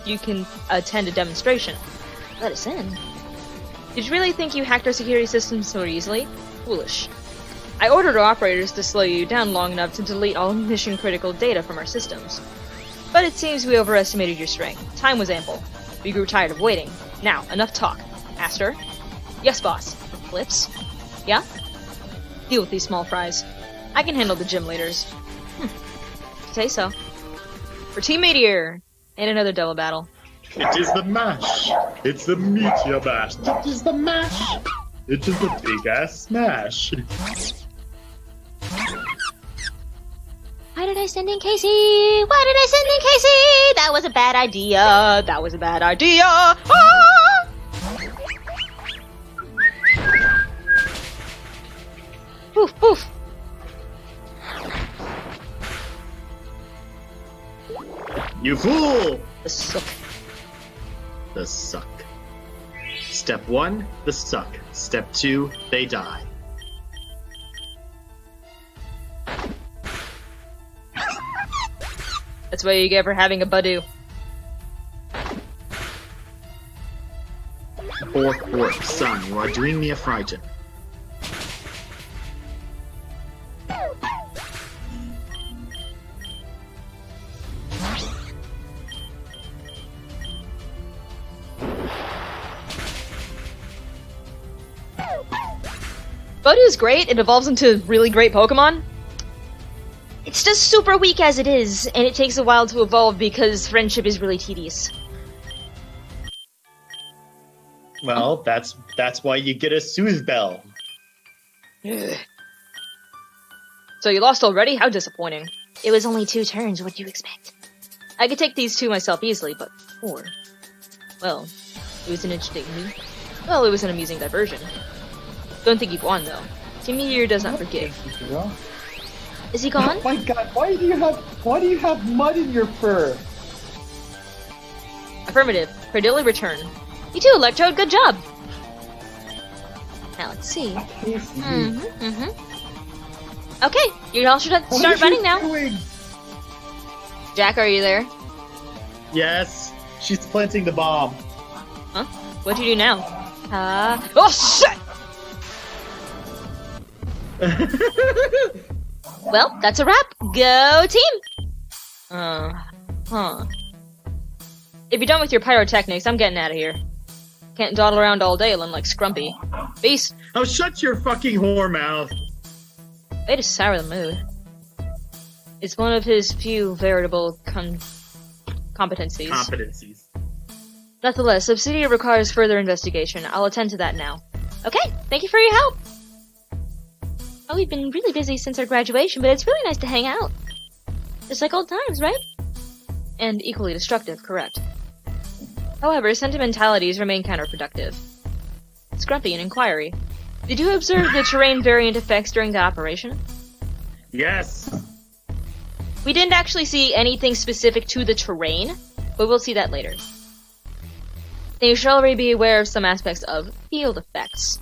Speaker 2: you could attend a demonstration. Let us in. Did you really think you hacked our security system so easily? Foolish. I ordered our operators to slow you down long enough to delete all mission-critical data from our systems. But it seems we overestimated your strength. Time was ample. We grew tired of waiting. Now, enough talk. Aster? Yes, boss. Flips? Yeah? Deal with these small fries. I can handle the gym leaders. Say so. For Team Meteor! And another double battle.
Speaker 1: It is the mash! It's the meteor mash. It is the mash. It is the big ass smash.
Speaker 2: Why did I send in Casey? Why did I send in Casey? That was a bad idea. That was a bad idea. Ah! Poof, poof.
Speaker 1: You fool!
Speaker 2: The suck.
Speaker 1: The suck. Step 1, the suck. Step 2, they die.
Speaker 2: That's what you get for having a Badoo.
Speaker 1: Orc, son, you are doing me a frighten.
Speaker 2: Badoo's great, it evolves into really great Pokemon. It's just super weak as it is, and it takes a while to evolve because friendship is really tedious.
Speaker 1: Well, that's why you get a Soothe Bell.
Speaker 2: So you lost already? How disappointing. It was only 2 turns, what do you expect? I could take these 2 myself easily, but 4... Well, it was an interesting... Well, it was an amusing diversion. Don't think you've won, though. Team Meteor does not forgive. Is he gone?
Speaker 3: Oh my god, why do you have mud in your fur?
Speaker 2: Affirmative. Credilla return. You too, Electrode, good job! Now let's see. Okay, you all should start running now. Jack, are you there?
Speaker 1: Yes, she's planting the bomb.
Speaker 2: Huh? What'd you do now? Oh shit! Well, that's a wrap. Go team! If you're done with your pyrotechnics, I'm getting out of here. Can't dawdle around all day like Scrumpy. Peace.
Speaker 1: Oh, shut your fucking whore mouth.
Speaker 2: Way to sour the mood. It's one of his few veritable competencies. Nonetheless, Obsidia requires further investigation. I'll attend to that now. Okay, thank you for your help. Oh, we've been really busy since our graduation, but it's really nice to hang out. Just like old times, right? And equally destructive, correct. However, sentimentalities remain counterproductive. Scrumpy, an inquiry. Did you observe the terrain variant effects during that operation?
Speaker 1: Yes.
Speaker 2: We didn't actually see anything specific to the terrain, but we'll see that later. Then you should already be aware of some aspects of field effects.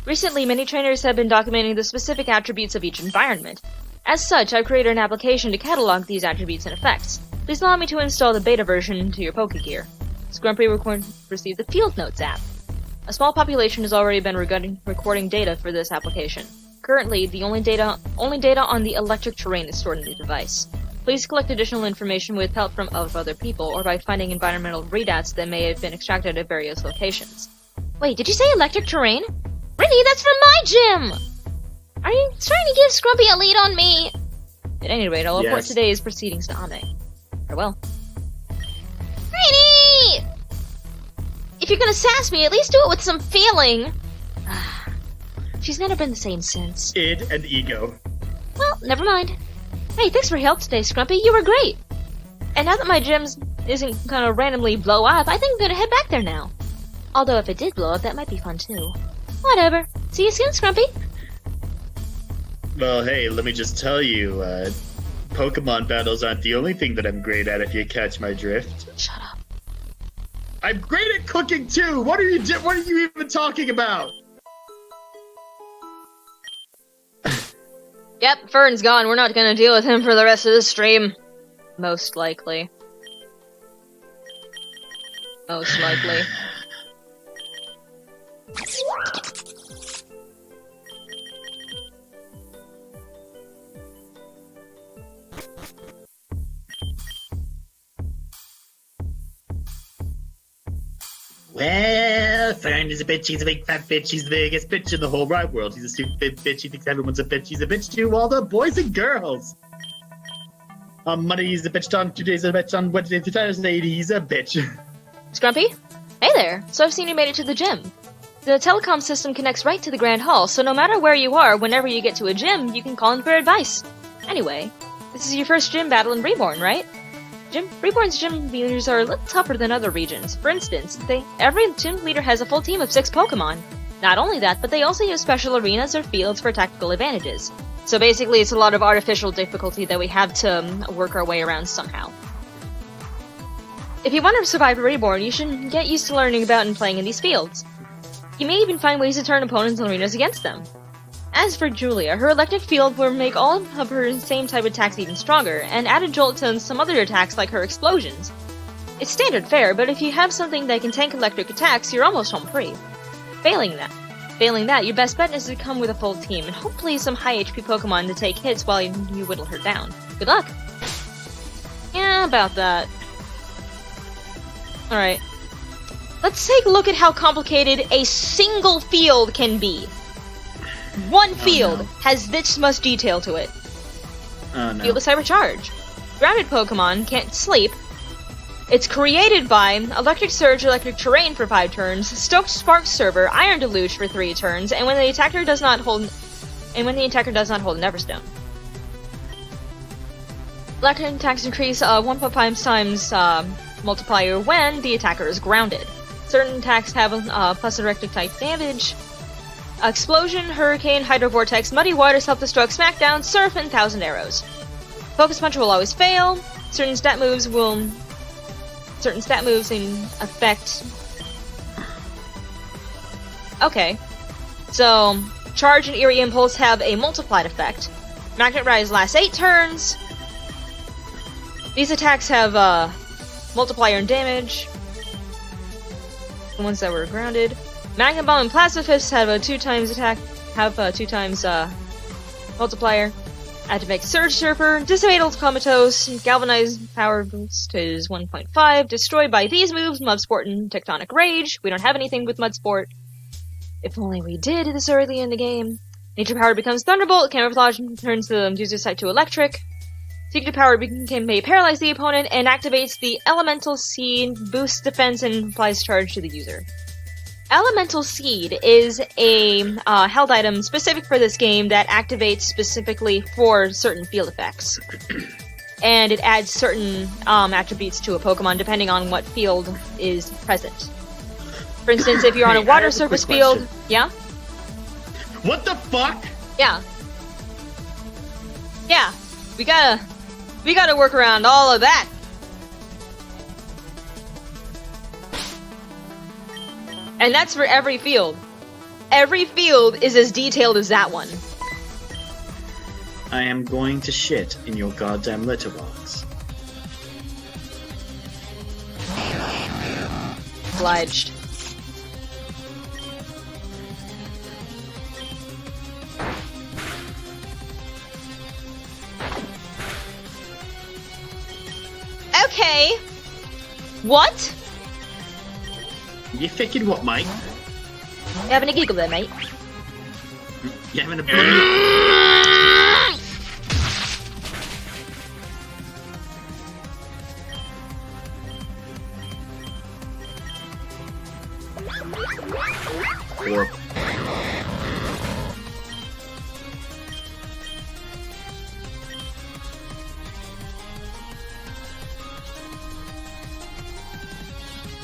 Speaker 2: Recently, many trainers have been documenting the specific attributes of each environment. As such, I've created an application to catalog these attributes and effects. Please allow me to install the beta version into your Pokegear. Scrumpy received the Field Notes app. A small population has already been recording data for this application. Currently, the only data on the electric terrain is stored in the device. Please collect additional information with help of other people or by finding environmental readouts that may have been extracted at various locations. Wait, did you say electric terrain? Brittany, that's from my gym! Are you trying to give Scrumpy a lead on me? At any rate, I'll report today's proceedings to Ame. Farewell. Brittany! If you're gonna sass me, at least do it with some feeling. She's never been the same since.
Speaker 1: Id and ego.
Speaker 2: Well, never mind. Hey, thanks for your help today, Scrumpy. You were great. And now that my gym isn't gonna randomly blow up, I think I'm gonna head back there now. Although if it did blow up, that might be fun too. Whatever. See you soon, Scrumpy.
Speaker 1: Well, hey, let me just tell you, Pokemon battles aren't the only thing that I'm great at, if you catch my drift.
Speaker 2: Shut up.
Speaker 1: I'm great at cooking too! What are you even talking about?
Speaker 2: Yep, Fern's gone. We're not gonna deal with him for the rest of this stream. Most likely. Most likely.
Speaker 1: Well, Fern is a bitch. He's a big fat bitch. He's the biggest bitch in the whole wide world. He's a stupid bitch. He thinks everyone's a bitch. He's a bitch to all the boys and girls. On Monday, he's a bitch. On Tuesdays, a bitch. On Wednesday to Thursday, he's a bitch.
Speaker 2: Scrumpy? Hey there! So I've seen you made it to the gym. The telecom system connects right to the Grand Hall, so no matter where you are, whenever you get to a gym, you can call in for advice. Anyway, this is your first gym battle in Reborn, right? Reborn's gym leaders are a little tougher than other regions. For instance, every gym leader has a full team of 6 Pokemon. Not only that, but they also use special arenas or fields for tactical advantages. So basically, it's a lot of artificial difficulty that we have to work our way around somehow. If you want to survive Reborn, you should get used to learning about and playing in these fields. You may even find ways to turn opponents and arenas against them. As for Julia, her electric field will make all of her same type attacks even stronger, and add a jolt to some other attacks like her explosions. It's standard fare, but if you have something that can tank electric attacks, you're almost home free. Failing that, your best bet is to come with a full team, and hopefully some high HP Pokemon to take hits while you whittle her down. Good luck! Yeah, about that. Alright. Let's take a look at how complicated a single field can be. One field has this much detail to it. Field of Cyber Charge. Grounded Pokemon can't sleep. It's created by Electric Surge, Electric Terrain for 5 turns, Stoked Spark Server, Iron Deluge for 3 turns, and when the attacker does not hold an Everstone. Electric attacks increase 1.5 times multiplier when the attacker is grounded. Certain attacks have plus electric type damage. Explosion, Hurricane, Hydro Vortex, Muddy Water, Self-Destruct, Smackdown, Surf, and 1,000 Arrows. Focus Punch will always fail. Certain stat moves in effect. Okay. So, Charge and Eerie Impulse have a multiplied effect. Magnet Rise lasts 8 turns. These attacks have multiplier and damage. The ones that were grounded. Magnet Bomb and Plasma Fist have a 2 times attack, multiplier. Activate Surge Surfer, Disable Comatose, Galvanized Power Boost is 1.5, destroyed by these moves, Mudsport and Tectonic Rage. We don't have anything with Mudsport. If only we did this early in the game. Nature Power becomes Thunderbolt, Camouflage turns the user's type to Electric. Secret Power may paralyze the opponent and activates the Elemental Seed, boosts defense and applies charge to the user. Elemental Seed is a held item specific for this game that activates specifically for certain field effects. And it adds certain attributes to a Pokemon depending on what field is present. For instance, if you're on a water surface field... Yeah?
Speaker 1: What the fuck?
Speaker 2: Yeah. Yeah. We gotta work around all of that. And that's for every field. Every field is as detailed as that one.
Speaker 1: I am going to shit in your goddamn litter box.
Speaker 2: Obliged. Okay. What?
Speaker 1: You thinking what, mate?
Speaker 2: You having a giggle there, mate?
Speaker 1: You having a bloody... Or...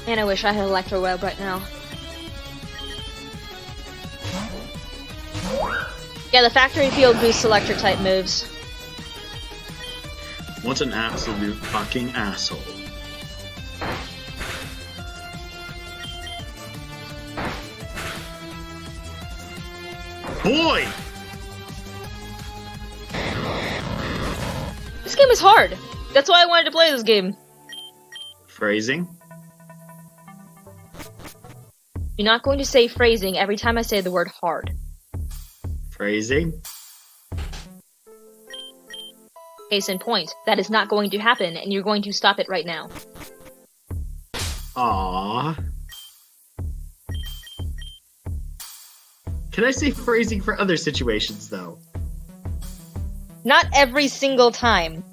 Speaker 2: Man, I wish I had Electro Web right now. Yeah, the factory field boosts electric type moves.
Speaker 1: What an absolute fucking asshole. Boy!
Speaker 2: This game is hard. That's why I wanted to play this game.
Speaker 1: Phrasing?
Speaker 2: You're not going to say phrasing every time I say the word hard.
Speaker 1: Phrasing?
Speaker 2: Case in point, that is not going to happen, and you're going to stop it right now.
Speaker 1: Aww. Can I say phrasing for other situations, though?
Speaker 2: Not every single time.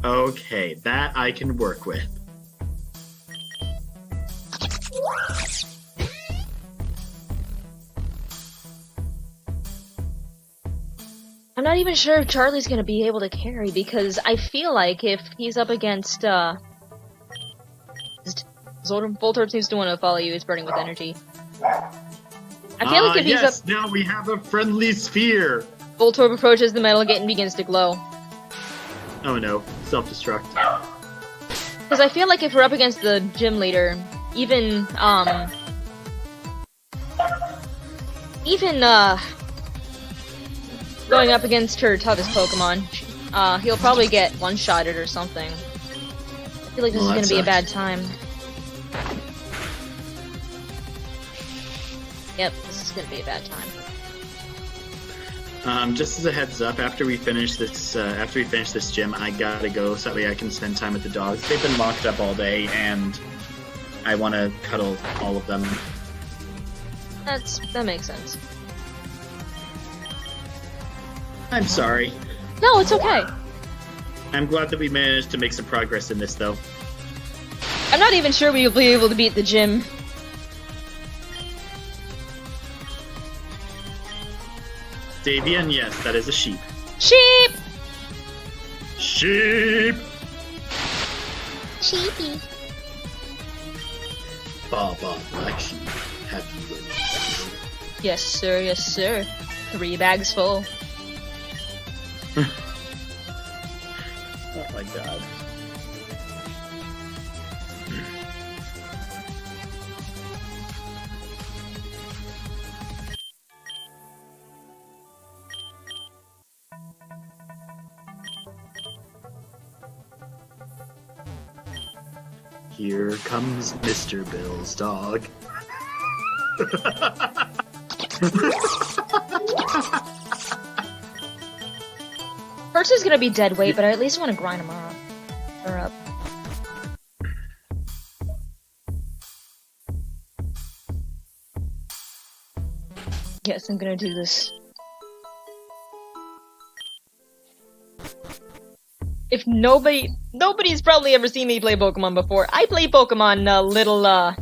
Speaker 1: Okay, that I can work with.
Speaker 2: I'm not even sure if Charlie's gonna be able to carry, because I feel like if he's up against, Voltorb seems to want to follow you, he's burning with energy. I feel like if he's up...
Speaker 1: now we have a friendly sphere!
Speaker 2: Voltorb approaches the metal gate and begins to glow.
Speaker 1: Oh no, self-destruct.
Speaker 2: Because I feel like if we're up against the gym leader, even going up against her toughest Pokemon, he'll probably get one-shotted or something. I feel like this is gonna be a bad time. Yep, this is gonna be a bad time.
Speaker 1: Just as a heads up, after we finish this gym, I gotta go so that way I can spend time with the dogs. They've been locked up all day, and I want to cuddle all of them.
Speaker 2: That makes sense.
Speaker 1: I'm sorry.
Speaker 2: No, it's okay.
Speaker 1: I'm glad that we managed to make some progress in this, though.
Speaker 2: I'm not even sure we'll be able to beat the gym.
Speaker 1: Davian, yes, that is a sheep.
Speaker 2: Sheep!
Speaker 1: Sheep!
Speaker 2: Sheepy.
Speaker 1: Baba, black sheep, have you ready?
Speaker 2: Yes, sir, yes, sir. 3 bags full.
Speaker 1: Oh my god. Here comes Mr. Bill's dog.
Speaker 2: First is gonna be dead weight, but I at least want to grind him up. Or up. Yes, I'm gonna do this. If nobody's probably ever seen me play Pokemon before. I play Pokemon a little,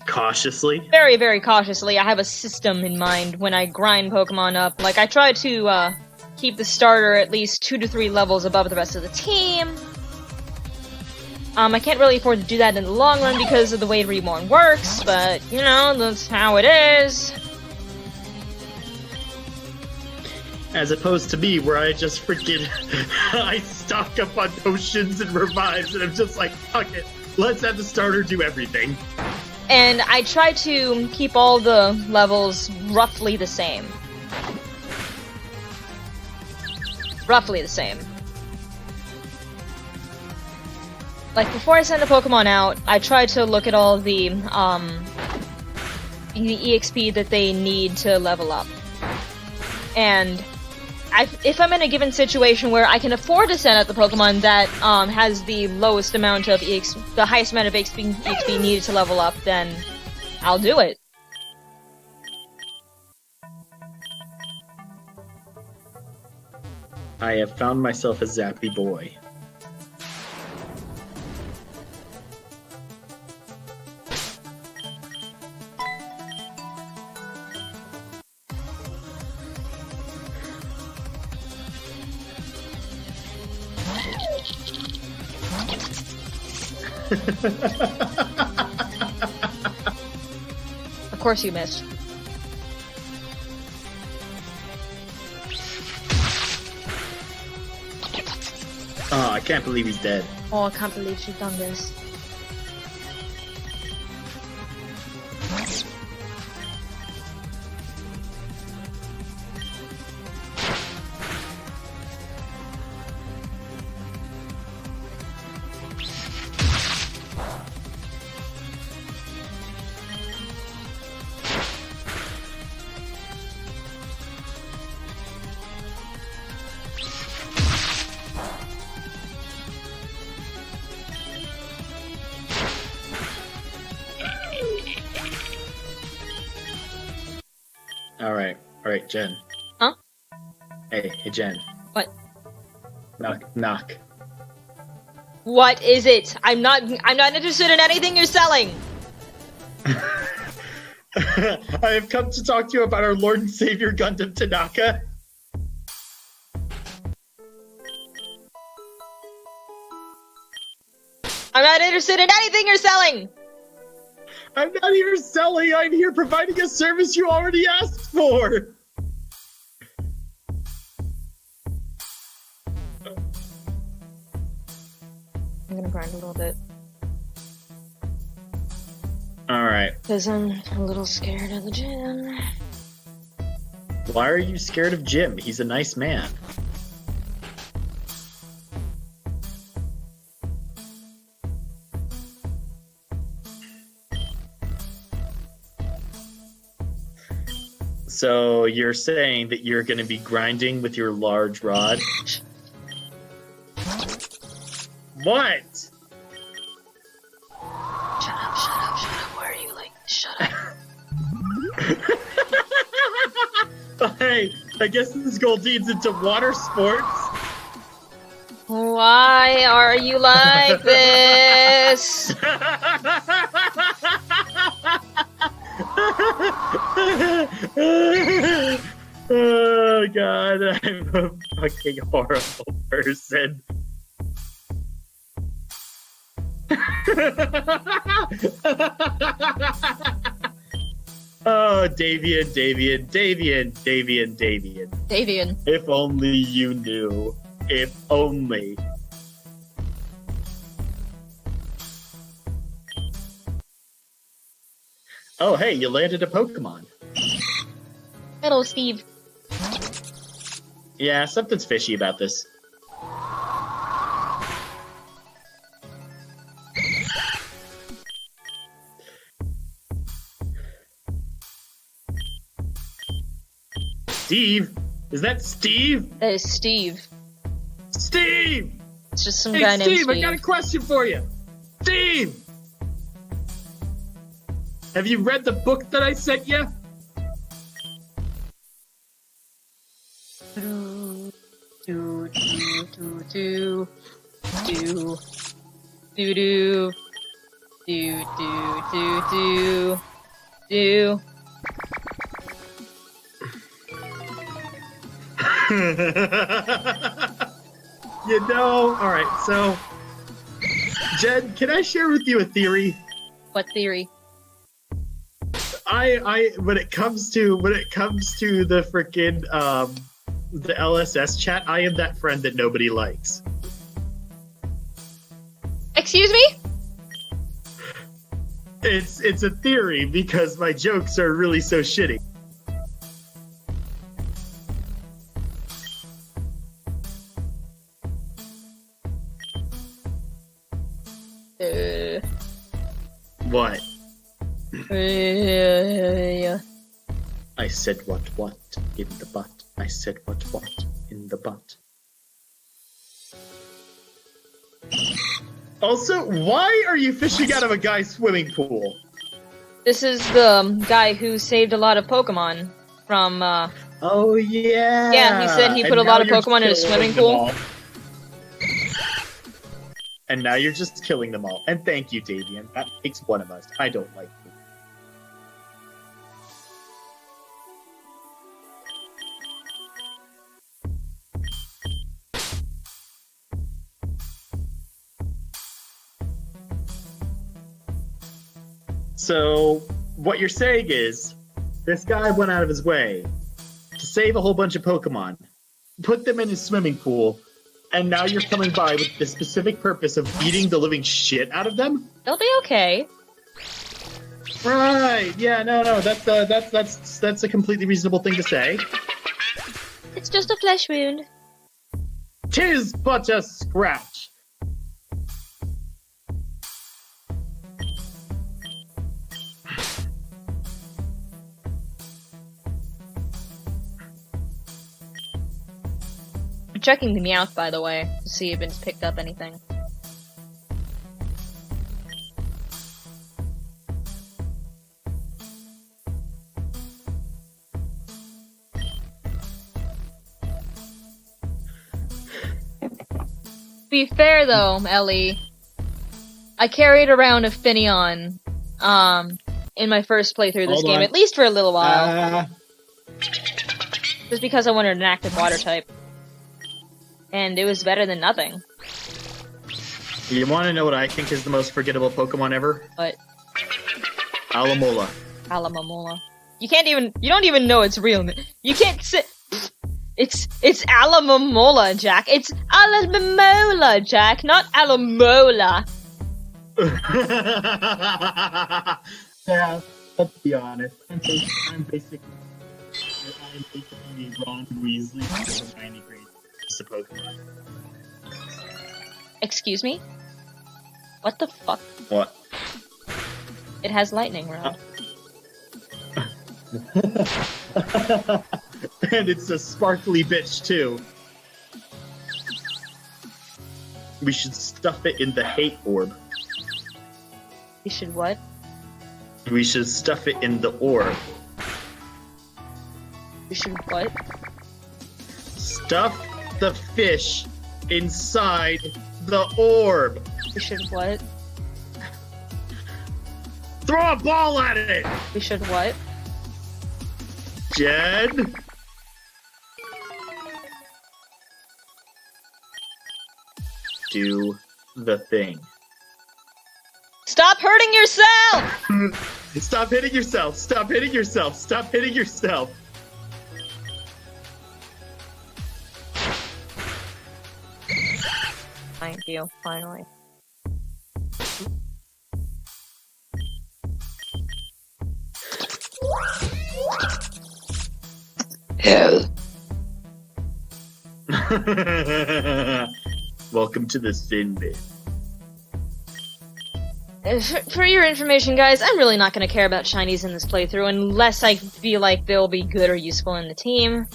Speaker 1: cautiously?
Speaker 2: Very, very cautiously. I have a system in mind when I grind Pokemon up. Like, I try to, keep the starter at least 2 to 3 levels above the rest of the team. I can't really afford to do that in the long run because of the way Reborn works, but, you know, that's how it is.
Speaker 1: As opposed to me, where I just freaking... I stock up on potions and revives, and I'm just like, fuck it. Let's have the starter do everything.
Speaker 2: And I try to keep all the levels roughly the same. Roughly the same. Like, before I send a Pokemon out, I try to look at all the EXP that they need to level up. And if I'm in a given situation where I can afford to send out the Pokemon that has the lowest amount of the highest amount of EXP needed to level up, then I'll do it.
Speaker 1: I have found myself a zappy boy.
Speaker 2: Of course you missed.
Speaker 1: Oh, I can't believe he's dead.
Speaker 2: Oh, I can't believe she's done this.
Speaker 1: Alright, Jen.
Speaker 2: Huh?
Speaker 1: Hey, Jen.
Speaker 2: What?
Speaker 1: Knock.
Speaker 2: What is it? I'm not interested in anything you're selling!
Speaker 1: I have come to talk to you about our Lord and Savior Gundam Tanaka.
Speaker 2: I'm not interested in anything you're selling!
Speaker 1: I'm not here selling, I'm here providing a service you already asked for!
Speaker 2: I'm gonna grind a little bit.
Speaker 1: Alright.
Speaker 2: Because I'm a little scared of the gym.
Speaker 1: Why are you scared of Jim? He's a nice man. So you're saying that you're going to be grinding with your large rod? What?
Speaker 2: Shut up. Why are you like, shut up.
Speaker 1: Hey, I guess this Goldine's into water sports.
Speaker 2: Why are you like this?
Speaker 1: Oh god, I'm a fucking horrible person. Oh, Davian.
Speaker 2: Davian.
Speaker 1: If only you knew. If only. Oh, hey, you landed a Pokemon.
Speaker 2: Hello, Steve.
Speaker 1: Yeah, something's fishy about this. Steve? Is that Steve?
Speaker 2: That is Steve.
Speaker 1: Steve!
Speaker 2: It's just some
Speaker 1: Hey,
Speaker 2: guy named
Speaker 1: Steve,
Speaker 2: Steve.
Speaker 1: I got a question for you. Steve! Have you read the book that I sent you? You know, alright, so... Jed, can I share with you a theory?
Speaker 2: What theory?
Speaker 1: When it comes to the frickin', the LSS chat, I am that friend that nobody likes.
Speaker 2: Excuse me?
Speaker 1: It's a theory because my jokes are really so shitty. What? I said what in the butt. I said what in the butt. Also, why are you fishing out of a guy's swimming pool?
Speaker 2: This is the guy who saved a lot of Pokemon from,
Speaker 1: Oh, yeah!
Speaker 2: Yeah, he said he put a lot of Pokemon in a swimming pool.
Speaker 1: And now you're just killing them all. And thank you, Davian. That makes one of us. I don't like you. So, what you're saying is, this guy went out of his way to save a whole bunch of Pokemon, put them in his swimming pool, and now you're coming by with the specific purpose of beating the living shit out of them?
Speaker 2: They'll be okay.
Speaker 1: Right, yeah, no, that's a completely reasonable thing to say.
Speaker 2: It's just a flesh wound.
Speaker 1: 'Tis but a scratch.
Speaker 2: I'm checking the Meowth, by the way, to see if it's picked up anything. To be fair though, Ellie, I carried around a Finneon, in my first playthrough of this game, at least for a little while. Just because I wanted an active water type. And it was better than nothing.
Speaker 1: You want to know what I think is the most forgettable Pokemon ever?
Speaker 2: What?
Speaker 1: Alamola.
Speaker 2: Alamola. You don't even know its real. You can't say. It's Alamola, Jack. It's Alamola, Jack, not Alamola.
Speaker 1: Yeah, let's be honest. I'm basically Ron Weasley from the 90 grade. It's a Pokemon.
Speaker 2: Excuse me? What the fuck?
Speaker 1: What?
Speaker 2: It has lightning rod.
Speaker 1: And it's a sparkly bitch, too. We should stuff it in the hate orb.
Speaker 2: You should what?
Speaker 1: We should stuff it in the orb.
Speaker 2: You should what?
Speaker 1: Stuff the fish inside the orb.
Speaker 2: You should what?
Speaker 1: Throw a ball at it!
Speaker 2: You should what?
Speaker 1: Jed? Do the thing.
Speaker 2: Stop hurting yourself!
Speaker 1: Stop hitting yourself! Stop hitting yourself! Stop hitting yourself!
Speaker 2: Thank you, finally.
Speaker 1: Welcome to the Sin Bin.
Speaker 2: For your information, guys, I'm really not going to care about shinies in this playthrough unless I feel like they'll be good or useful in the team.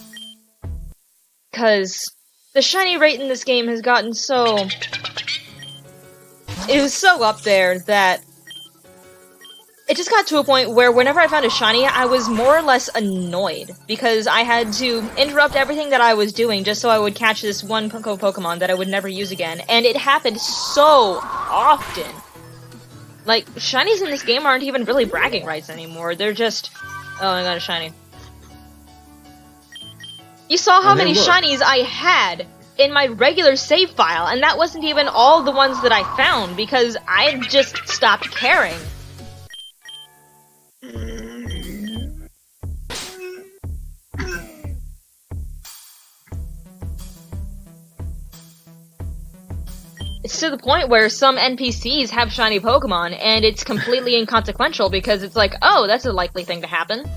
Speaker 2: Because the shiny rate in this game has gotten so... It was so up there that... It just got to a point where whenever I found a shiny, I was more or less annoyed. Because I had to interrupt everything that I was doing just so I would catch this one Pokemon that I would never use again. And it happened so often. Like, shinies in this game aren't even really bragging rights anymore. They're just... Oh, I got a shiny. You saw how many shinies I had in my regular save file, and that wasn't even all the ones that I found, because I just stopped caring. It's to the point where some NPCs have shiny Pokemon, and it's completely inconsequential because it's like, oh, that's a likely thing to happen.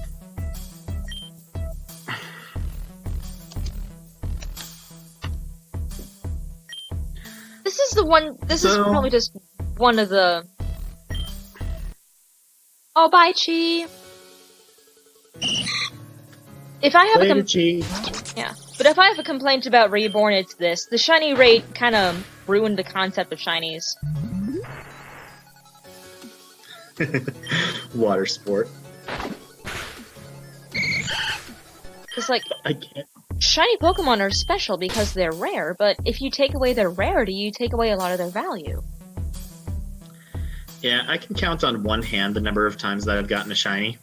Speaker 2: This is the one, this is probably just one of the... Oh, bye, Chi! If I have a Yeah, but if I have a complaint about Reborn, it's this. The shiny rate kind of ruined the concept of shinies.
Speaker 1: Water sport.
Speaker 2: It's like,
Speaker 1: I can't.
Speaker 2: Shiny Pokemon are special because they're rare, but if you take away their rarity, you take away a lot of their value.
Speaker 1: Yeah, I can count on one hand the number of times that I've gotten a shiny.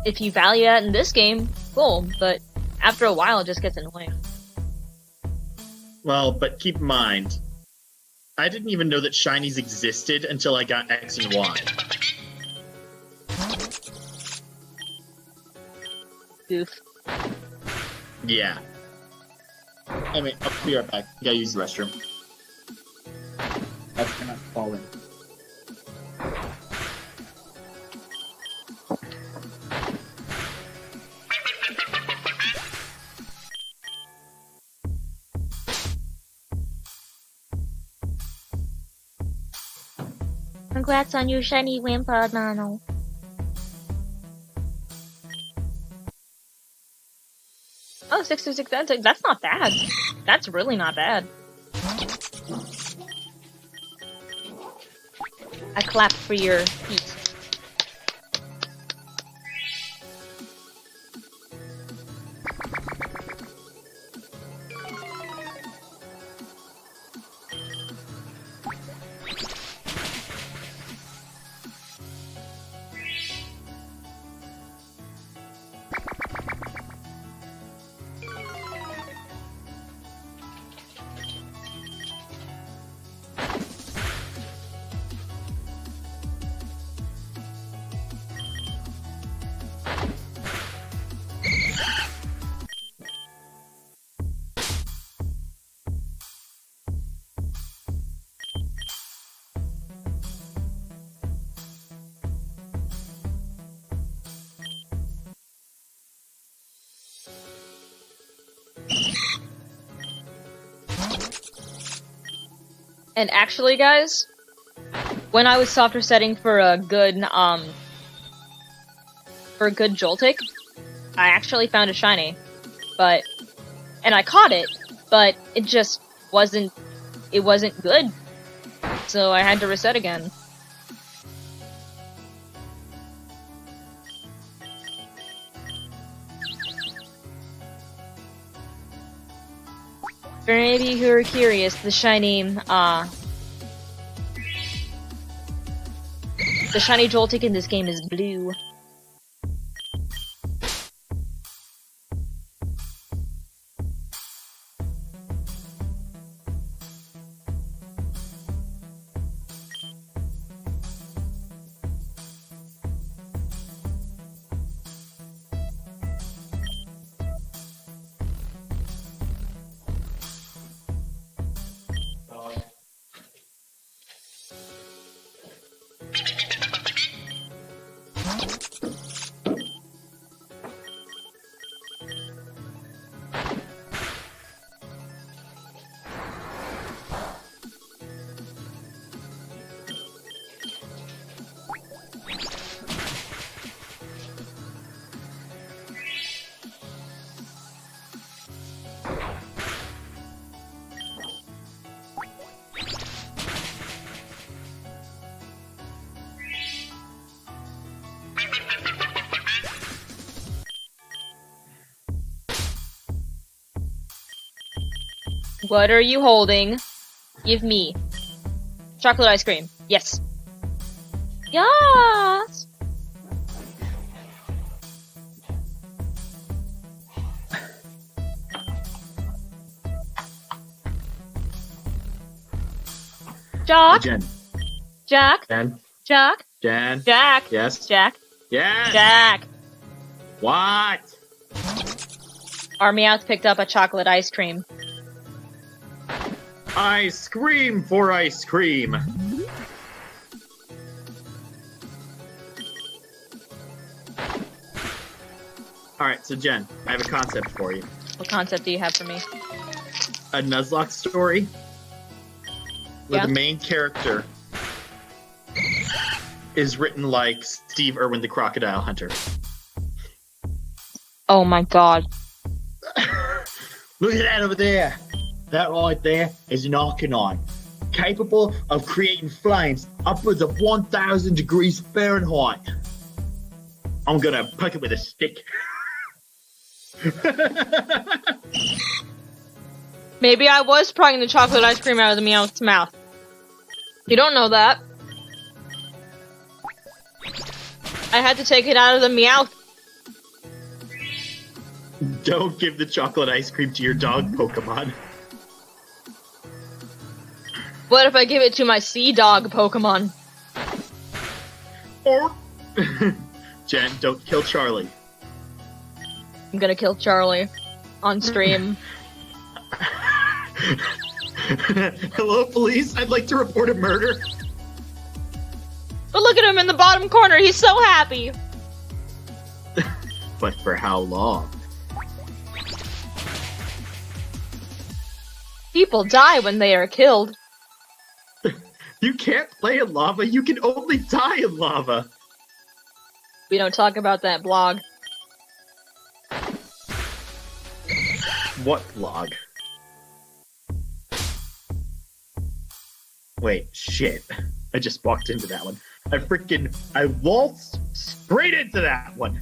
Speaker 2: If you value that in this game, cool, but after a while it just gets annoying.
Speaker 1: Well, but keep in mind, I didn't even know that shinies existed until I got X and Y.
Speaker 2: Goof.
Speaker 1: Yeah. I mean, I'll be right back. I gotta use the restroom. That's gonna fall in.
Speaker 2: Congrats on your shiny Wimpod, Nano. Oh, 626, that's not bad. That's really not bad. I clap for your feet. And actually, guys, when I was soft resetting for a good Joltik, I actually found a shiny. And I caught it, but it just wasn't good. So I had to reset again. For any of you who are curious, the shiny Joltik in this game is blue. What are you holding? Give me. Chocolate ice cream. Yes. Yes! Jack?
Speaker 1: Jen.
Speaker 2: Jack?
Speaker 1: Jen.
Speaker 2: Jack?
Speaker 1: Jen.
Speaker 2: Jack?
Speaker 1: Yes.
Speaker 2: Jack?
Speaker 1: Yes.
Speaker 2: Jack!
Speaker 1: What?
Speaker 2: Our Meowth picked up a chocolate ice cream.
Speaker 1: I scream for ice cream. Alright, so Jen, I have a concept for you.
Speaker 2: What concept do you have for me?
Speaker 1: A Nuzlocke story where
Speaker 2: Yeah.
Speaker 1: the main character is written like Steve Irwin the Crocodile Hunter.
Speaker 2: Oh my god.
Speaker 1: Look at that over there. That right there is an Arcanine, capable of creating flames upwards of 1,000 degrees Fahrenheit. I'm gonna poke it with a stick.
Speaker 2: Maybe I was prying the chocolate ice cream out of the Meowth's mouth. You don't know that. I had to take it out of the Meowth.
Speaker 1: Don't give the chocolate ice cream to your dog Pokemon.
Speaker 2: What if I give it to my sea dog Pokemon?
Speaker 1: Or Jen, don't kill Charlie.
Speaker 2: I'm gonna kill Charlie on stream.
Speaker 1: Hello, police. I'd like to report a murder.
Speaker 2: But look at him in the bottom corner. He's so happy.
Speaker 1: But for how long?
Speaker 2: People die when they are killed.
Speaker 1: You can't play in lava. You can only die in lava.
Speaker 2: We don't talk about that blog.
Speaker 1: What blog? Wait, shit. I just walked into that one. I waltzed straight into that one.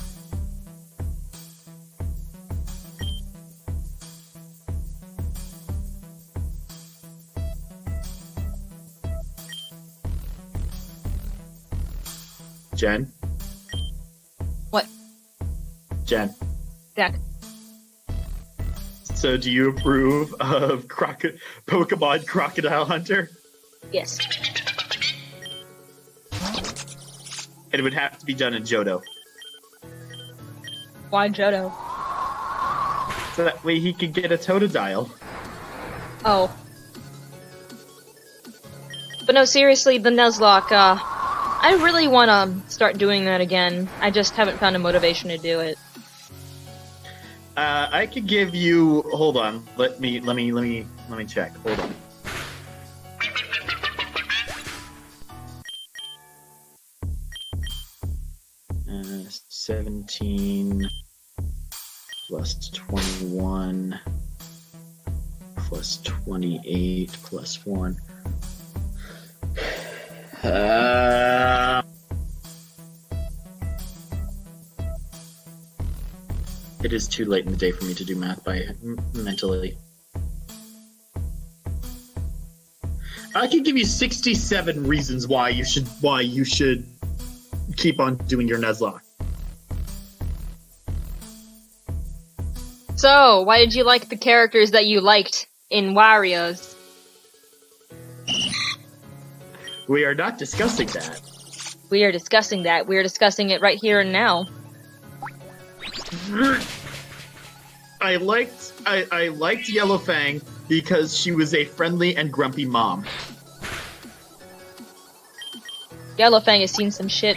Speaker 1: Jen?
Speaker 2: What?
Speaker 1: Jen.
Speaker 2: Jack.
Speaker 1: So do you approve of Pokemon Crocodile Hunter?
Speaker 2: Yes.
Speaker 1: It would have to be done in Johto.
Speaker 2: Why Johto?
Speaker 1: So that way he could get a Totodile.
Speaker 2: Oh. But no, seriously, the Nuzlocke, I really want to start doing that again. I just haven't found a motivation to do it.
Speaker 1: I could give you. Hold on. Let me check. Hold on. 17 plus 21 plus 28 plus 1. It is too late in the day for me to do math mentally. I can give you 67 reasons why you should keep on doing your Nuzlocke.
Speaker 2: So, why did you like the characters that you liked in Wario's?
Speaker 1: We are not discussing that.
Speaker 2: We are discussing that. We are discussing it right here and now.
Speaker 1: I liked Yellowfang because she was a friendly and grumpy mom.
Speaker 2: Yellowfang has seen some shit.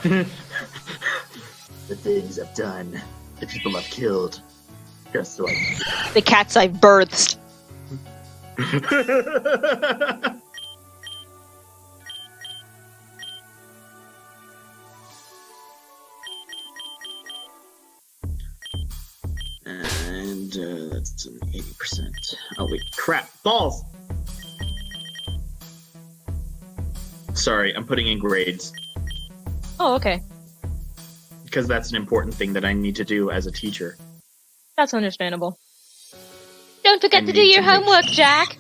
Speaker 1: The things I've done, the people I've killed. Just like
Speaker 2: The cats I've birthed.
Speaker 1: And that's an 80%. Oh wait, crap, balls! Sorry, I'm putting in grades.
Speaker 2: Oh, okay.
Speaker 1: Because that's an important thing that I need to do as a teacher.
Speaker 2: That's understandable. Don't forget to do your homework, Jack!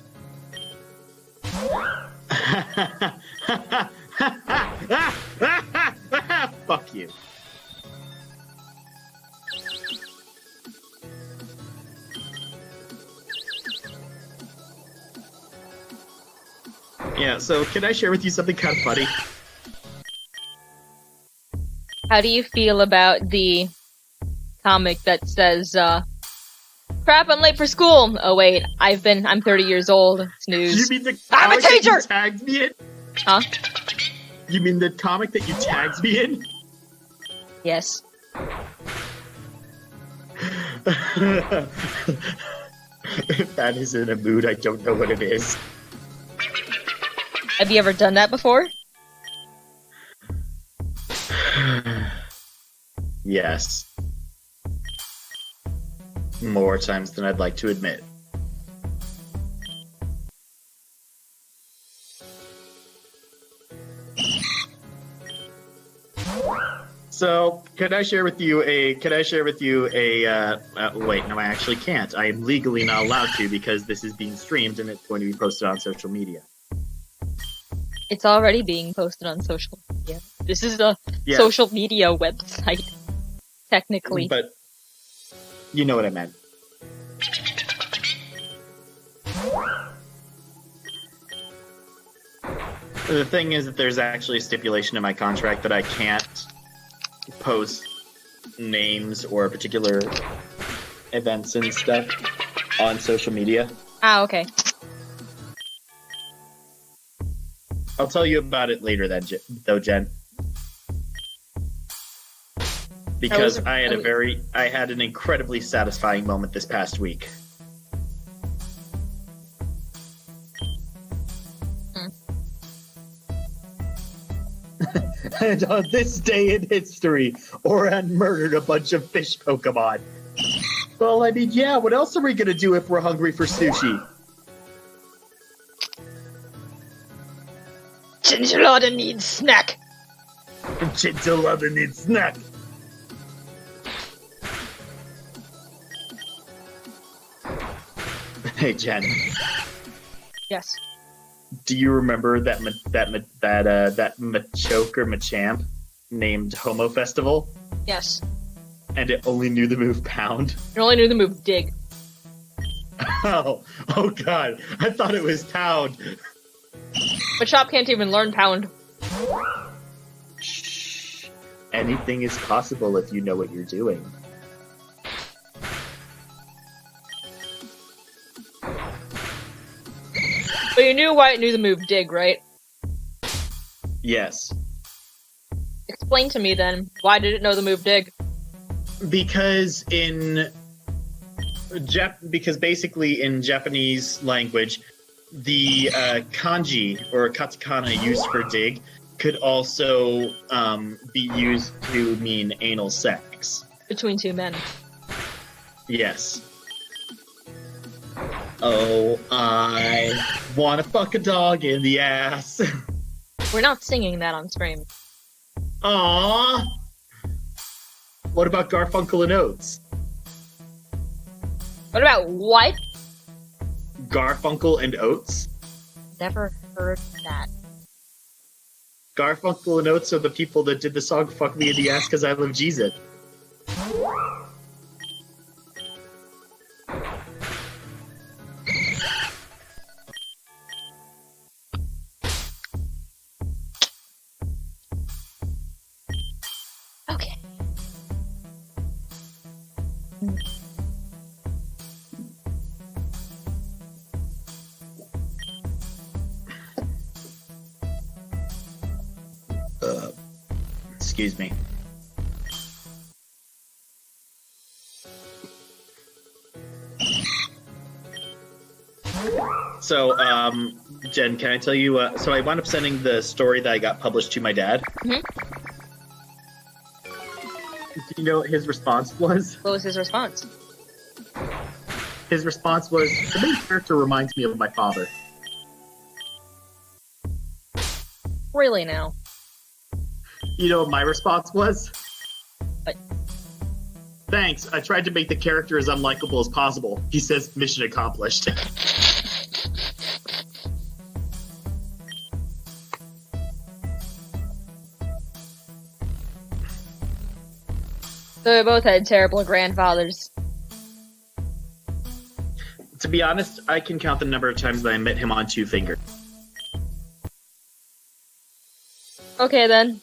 Speaker 1: Fuck you. Yeah, so can I share with you something kind of funny?
Speaker 2: How do you feel about the comic that says, crap, I'm late for school! Oh wait, I'm 30 years old. Snooze.
Speaker 1: You mean the
Speaker 2: I'm a
Speaker 1: comic that
Speaker 2: teacher!
Speaker 1: you tagged me in?
Speaker 2: Huh?
Speaker 1: You mean the comic that you tagged me in?
Speaker 2: Yes.
Speaker 1: If that is in a mood, I don't know what it is.
Speaker 2: Have you ever done that before?
Speaker 1: Yes. More times than I'd like to admit. So, could I share with you wait, no, I actually can't. I am legally not allowed to because this is being streamed and it's going to be posted on social media.
Speaker 2: It's already being posted on social media. This is a social media website, technically.
Speaker 1: But, you know what I meant. The thing is that there's actually a stipulation in my contract that I can't post names or particular events and stuff on social media.
Speaker 2: Ah, okay.
Speaker 1: I'll tell you about it later then, though, Jen. Because I had an incredibly satisfying moment this past week. And on this day in history, Oran murdered a bunch of fish Pokemon. Well, I mean, yeah, what else are we gonna do if we're hungry for sushi?
Speaker 2: Chinchillada needs snack!
Speaker 1: Chinchillada needs snack! Hey, Jen.
Speaker 2: Yes.
Speaker 1: Do you remember that Machoke or Machamp named Homo Festival?
Speaker 2: Yes.
Speaker 1: And it only knew the move Pound?
Speaker 2: It only knew the move Dig.
Speaker 1: Oh god, I thought it was Pound.
Speaker 2: Machop can't even learn Pound.
Speaker 1: Shh. Anything is possible if you know what you're doing.
Speaker 2: But you knew why it knew the move Dig, right?
Speaker 1: Yes.
Speaker 2: Explain to me then, why did it know the move Dig?
Speaker 1: Because basically in Japanese language, the kanji or katakana used for dig could also be used to mean anal sex.
Speaker 2: Between two men.
Speaker 1: Yes. Oh, I wanna fuck a dog in the ass.
Speaker 2: We're not singing that on stream.
Speaker 1: Aww. What about Garfunkel and Oates?
Speaker 2: What about what?
Speaker 1: Garfunkel and Oates?
Speaker 2: Never heard that.
Speaker 1: Garfunkel and Oates are the people that did the song Fuck Me in the Ass Cause I Love Jesus.
Speaker 2: Okay.
Speaker 1: Excuse me. So, Jen, can I tell you, so I wound up sending the story that I got published to my dad.
Speaker 2: Mm-hmm.
Speaker 1: Do you know what his response was?
Speaker 2: What was his response?
Speaker 1: His response was, the main character reminds me of my father.
Speaker 2: Really now?
Speaker 1: You know what my response was?
Speaker 2: What?
Speaker 1: Thanks, I tried to make the character as unlikable as possible. He says, mission accomplished.
Speaker 2: So we both had terrible grandfathers.
Speaker 1: To be honest, I can count the number of times that I met him on 2 fingers.
Speaker 2: Okay then.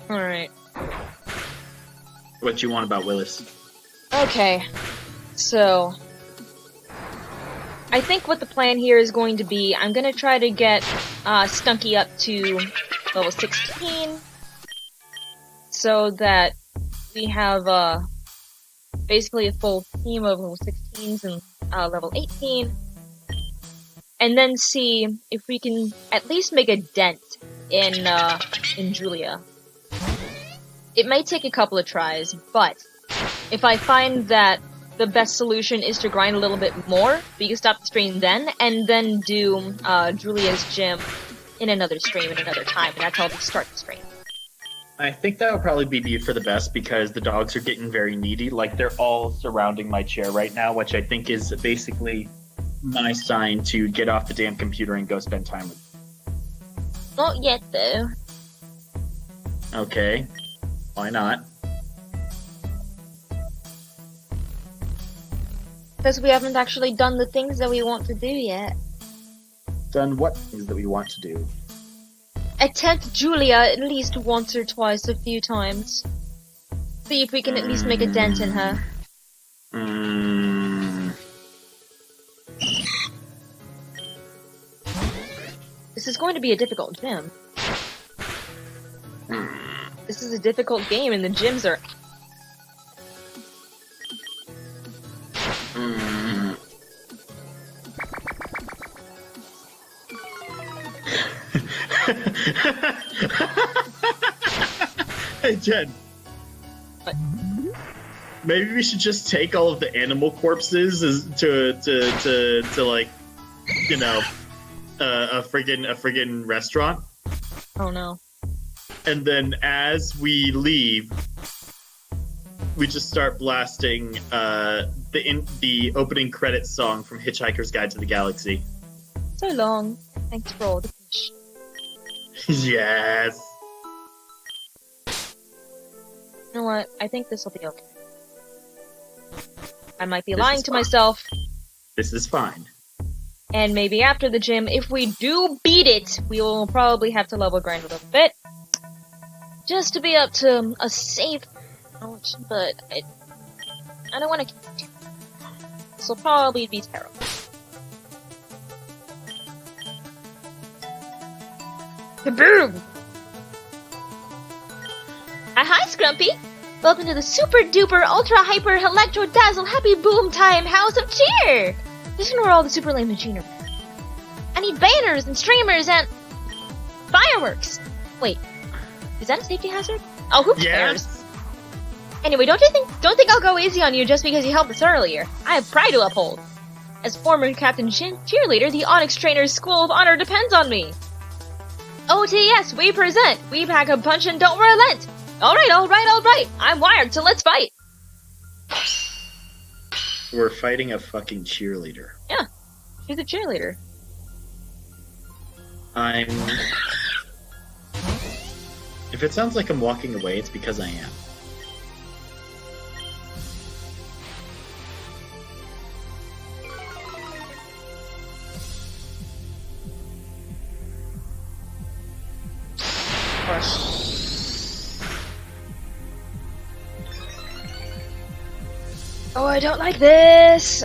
Speaker 2: Alright.
Speaker 1: What you want about Willis?
Speaker 2: Okay. So... I think what the plan here is going to be, I'm gonna try to get Stunky up to level 16, so that we have basically a full team of level 16s and level 18, and then see if we can at least make a dent in Julia. It may take a couple of tries, but if I find that the best solution is to grind a little bit more, we can stop the stream then, and then do Julia's gym in another stream at another time, and that's how we start the stream.
Speaker 1: I think that would probably be for the best, because the dogs are getting very needy. Like, they're all surrounding my chair right now, which I think is basically my sign to get off the damn computer and go spend time with them.
Speaker 2: Not yet, though.
Speaker 1: Okay. Why not?
Speaker 2: Because we haven't actually done the things that we want to do yet.
Speaker 1: Done what things that we want to do?
Speaker 2: Attempt Julia at least once or twice, a few times. See if we can at least make a dent in her. This is going to be a difficult gym. This is a difficult game, and the gyms are...
Speaker 1: Hey, Jen.
Speaker 2: What?
Speaker 1: Maybe we should just take all of the animal corpses to like, you know, a friggin' restaurant.
Speaker 2: Oh no.
Speaker 1: And then as we leave, we just start blasting the opening credits song from Hitchhiker's Guide to the Galaxy.
Speaker 2: So long. Thanks for all the fish.
Speaker 1: Yes.
Speaker 2: You know what? I think this will be okay. I might be lying to myself.
Speaker 1: This is fine.
Speaker 2: And maybe after the gym, if we do beat it, we will probably have to level grind a little bit. Just to be up to a safe amount, but I don't want to keep it. This will probably be terrible. Kaboom! Hi, Scrumpy! Welcome to the super duper ultra hyper electro dazzle happy boom time house of cheer! This is where all the super lame machinery. I need banners and streamers and fireworks! Wait, is that a safety hazard? Oh, who cares?
Speaker 1: Yes.
Speaker 2: Anyway, don't think I'll go easy on you just because you helped us earlier. I have pride to uphold. As former Captain Cheerleader, the Onyx Trainer's School of Honor depends on me. OTS, we present. We pack a punch and don't relent. Alright. I'm wired, so let's fight.
Speaker 1: We're fighting a fucking cheerleader.
Speaker 2: Yeah, she's a cheerleader.
Speaker 1: If it sounds like I'm walking away, it's because I am.
Speaker 2: Of course. Oh, I don't like this.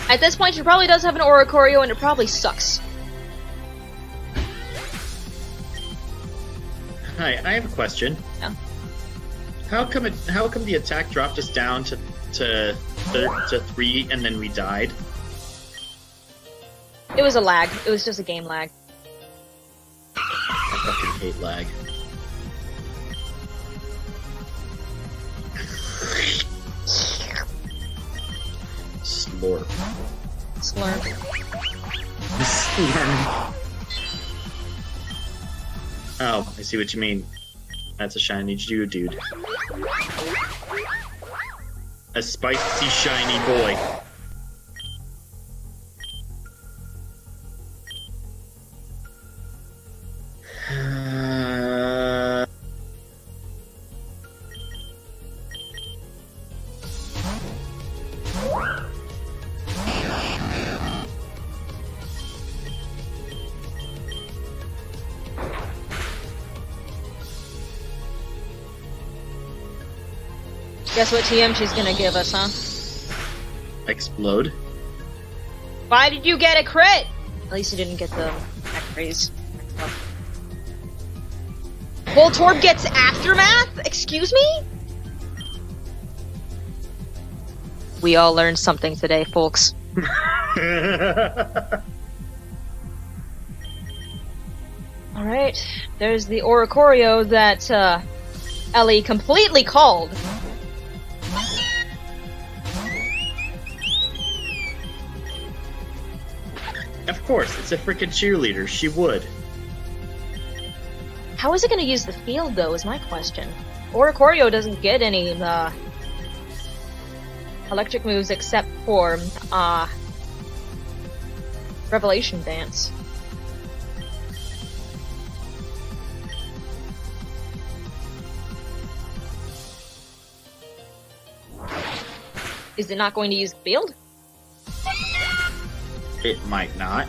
Speaker 2: At this point, she probably does have an Oricorio, and it probably sucks.
Speaker 1: Hi, I have a question.
Speaker 2: Yeah.
Speaker 1: How come the attack dropped us down to 3 and then we died?
Speaker 2: It was a lag. It was just a game lag.
Speaker 1: I fucking hate lag. Slurp.
Speaker 2: Slurp.
Speaker 1: Slurp. Oh, I see what you mean. That's a shiny Geodude. A spicy shiny boy.
Speaker 2: Guess what TM she's gonna give us, huh?
Speaker 1: Explode.
Speaker 2: Why did you get a crit? At least you didn't get the X-rays. Voltorb gets Aftermath? Excuse me? We all learned something today, folks. Alright, there's the Oricorio that, Ellie completely called.
Speaker 1: Of course, it's a freaking cheerleader. She would.
Speaker 2: How is it going to use the field, though, is my question. Oricorio doesn't get any, electric moves except for, Revelation Dance. Is it not going to use the field?
Speaker 1: It might not.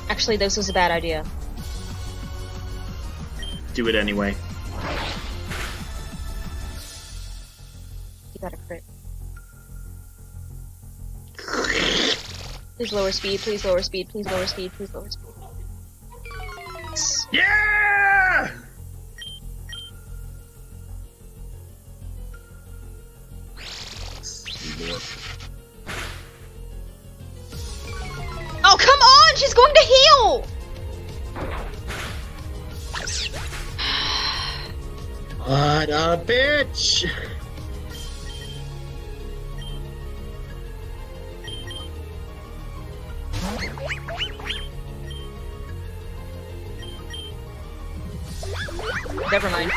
Speaker 2: Actually, this was a bad idea.
Speaker 1: Do it anyway.
Speaker 2: You got a crit. Please lower speed, please lower speed, please lower speed, please lower speed.
Speaker 1: Yeah!
Speaker 2: Oh, come on! She's going to heal!
Speaker 1: What a bitch!
Speaker 2: never mind.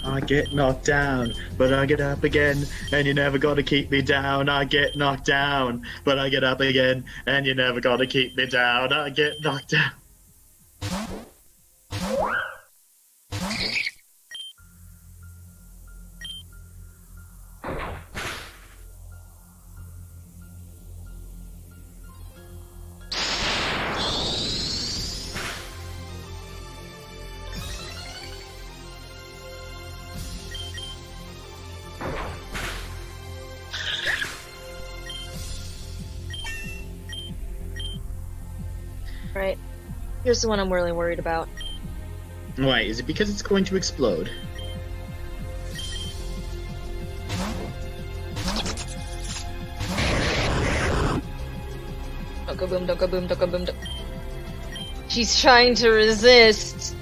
Speaker 1: I get knocked down, but I get up again, and you're never gonna keep me down. I get knocked down, but I get up again, and you're never gonna keep me down. I get knocked down.
Speaker 2: Right. Here's the one I'm really worried about.
Speaker 1: Why? Is it because it's going to explode?
Speaker 2: Don't go boom, don't go boom, don't go boom, don't... She's trying to resist.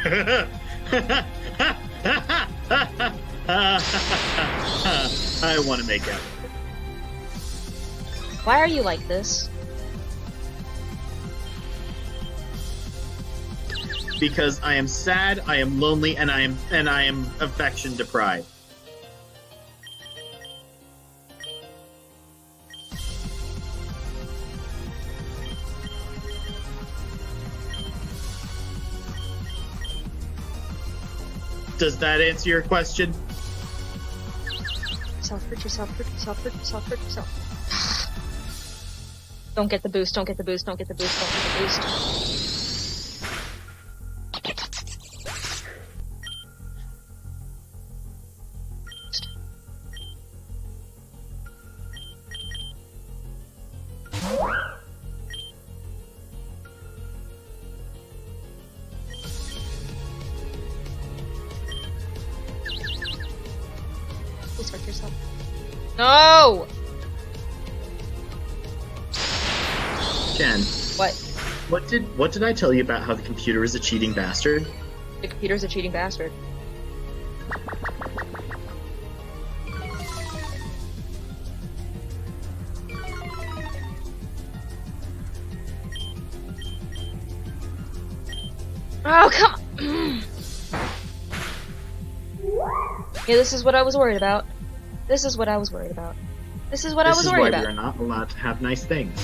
Speaker 1: I want to make out.
Speaker 2: Why are you like this?
Speaker 1: Because I am sad, I am lonely, and I am affection deprived. Does that answer your question?
Speaker 2: Hurt yourself, hurt yourself, hurt yourself, hurt yourself. Don't get the boost, don't get the boost, don't get the boost, don't get the boost. Please hurt yourself. No!
Speaker 1: Jen.
Speaker 2: What?
Speaker 1: What did I tell you about how the computer is a cheating bastard?
Speaker 2: The computer's a cheating bastard. Oh, come on! Yeah, this is what I was worried about. This is what I was worried about. This is what I was worried about.
Speaker 1: This is why we are not allowed to have nice things.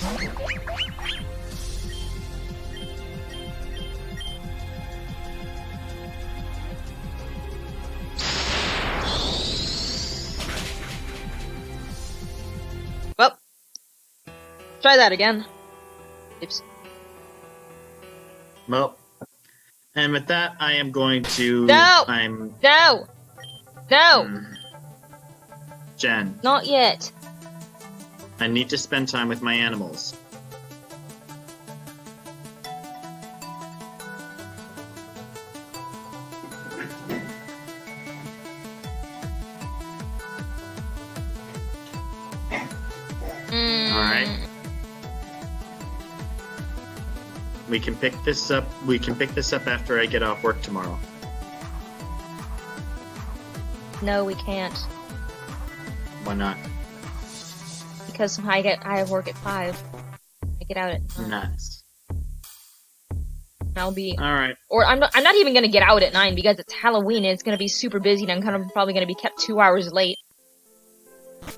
Speaker 2: Well, try that again. Oops.
Speaker 1: Well, and with that, I am going to...
Speaker 2: No! No! No!
Speaker 1: Jen.
Speaker 2: Not yet.
Speaker 1: I need to spend time with my animals. Alright. We can pick this up after I get off work tomorrow.
Speaker 2: No, we can't.
Speaker 1: Why not?
Speaker 2: Because I have work at 5. I get out at 9.
Speaker 1: Nice.
Speaker 2: I'll be...
Speaker 1: Alright.
Speaker 2: Or I'm not even gonna get out at 9 because it's Halloween and it's gonna be super busy and I'm probably gonna be kept 2 hours late.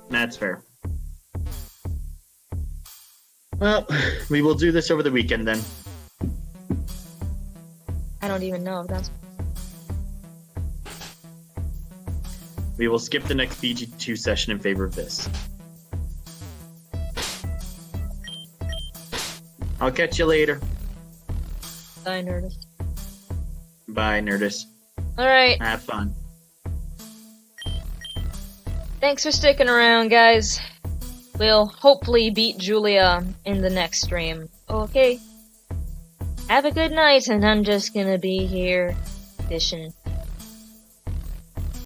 Speaker 1: That's fair. Well, we will do this over the weekend then.
Speaker 2: I don't even know if that's...
Speaker 1: We will skip the next BG2 session in favor of this. I'll catch you later.
Speaker 2: Bye, Nerdist.
Speaker 1: Bye, Nerdist.
Speaker 2: Alright.
Speaker 1: Have fun.
Speaker 2: Thanks for sticking around, guys. We'll hopefully beat Julia in the next stream. Okay. Have a good night, and I'm just gonna be here fishing.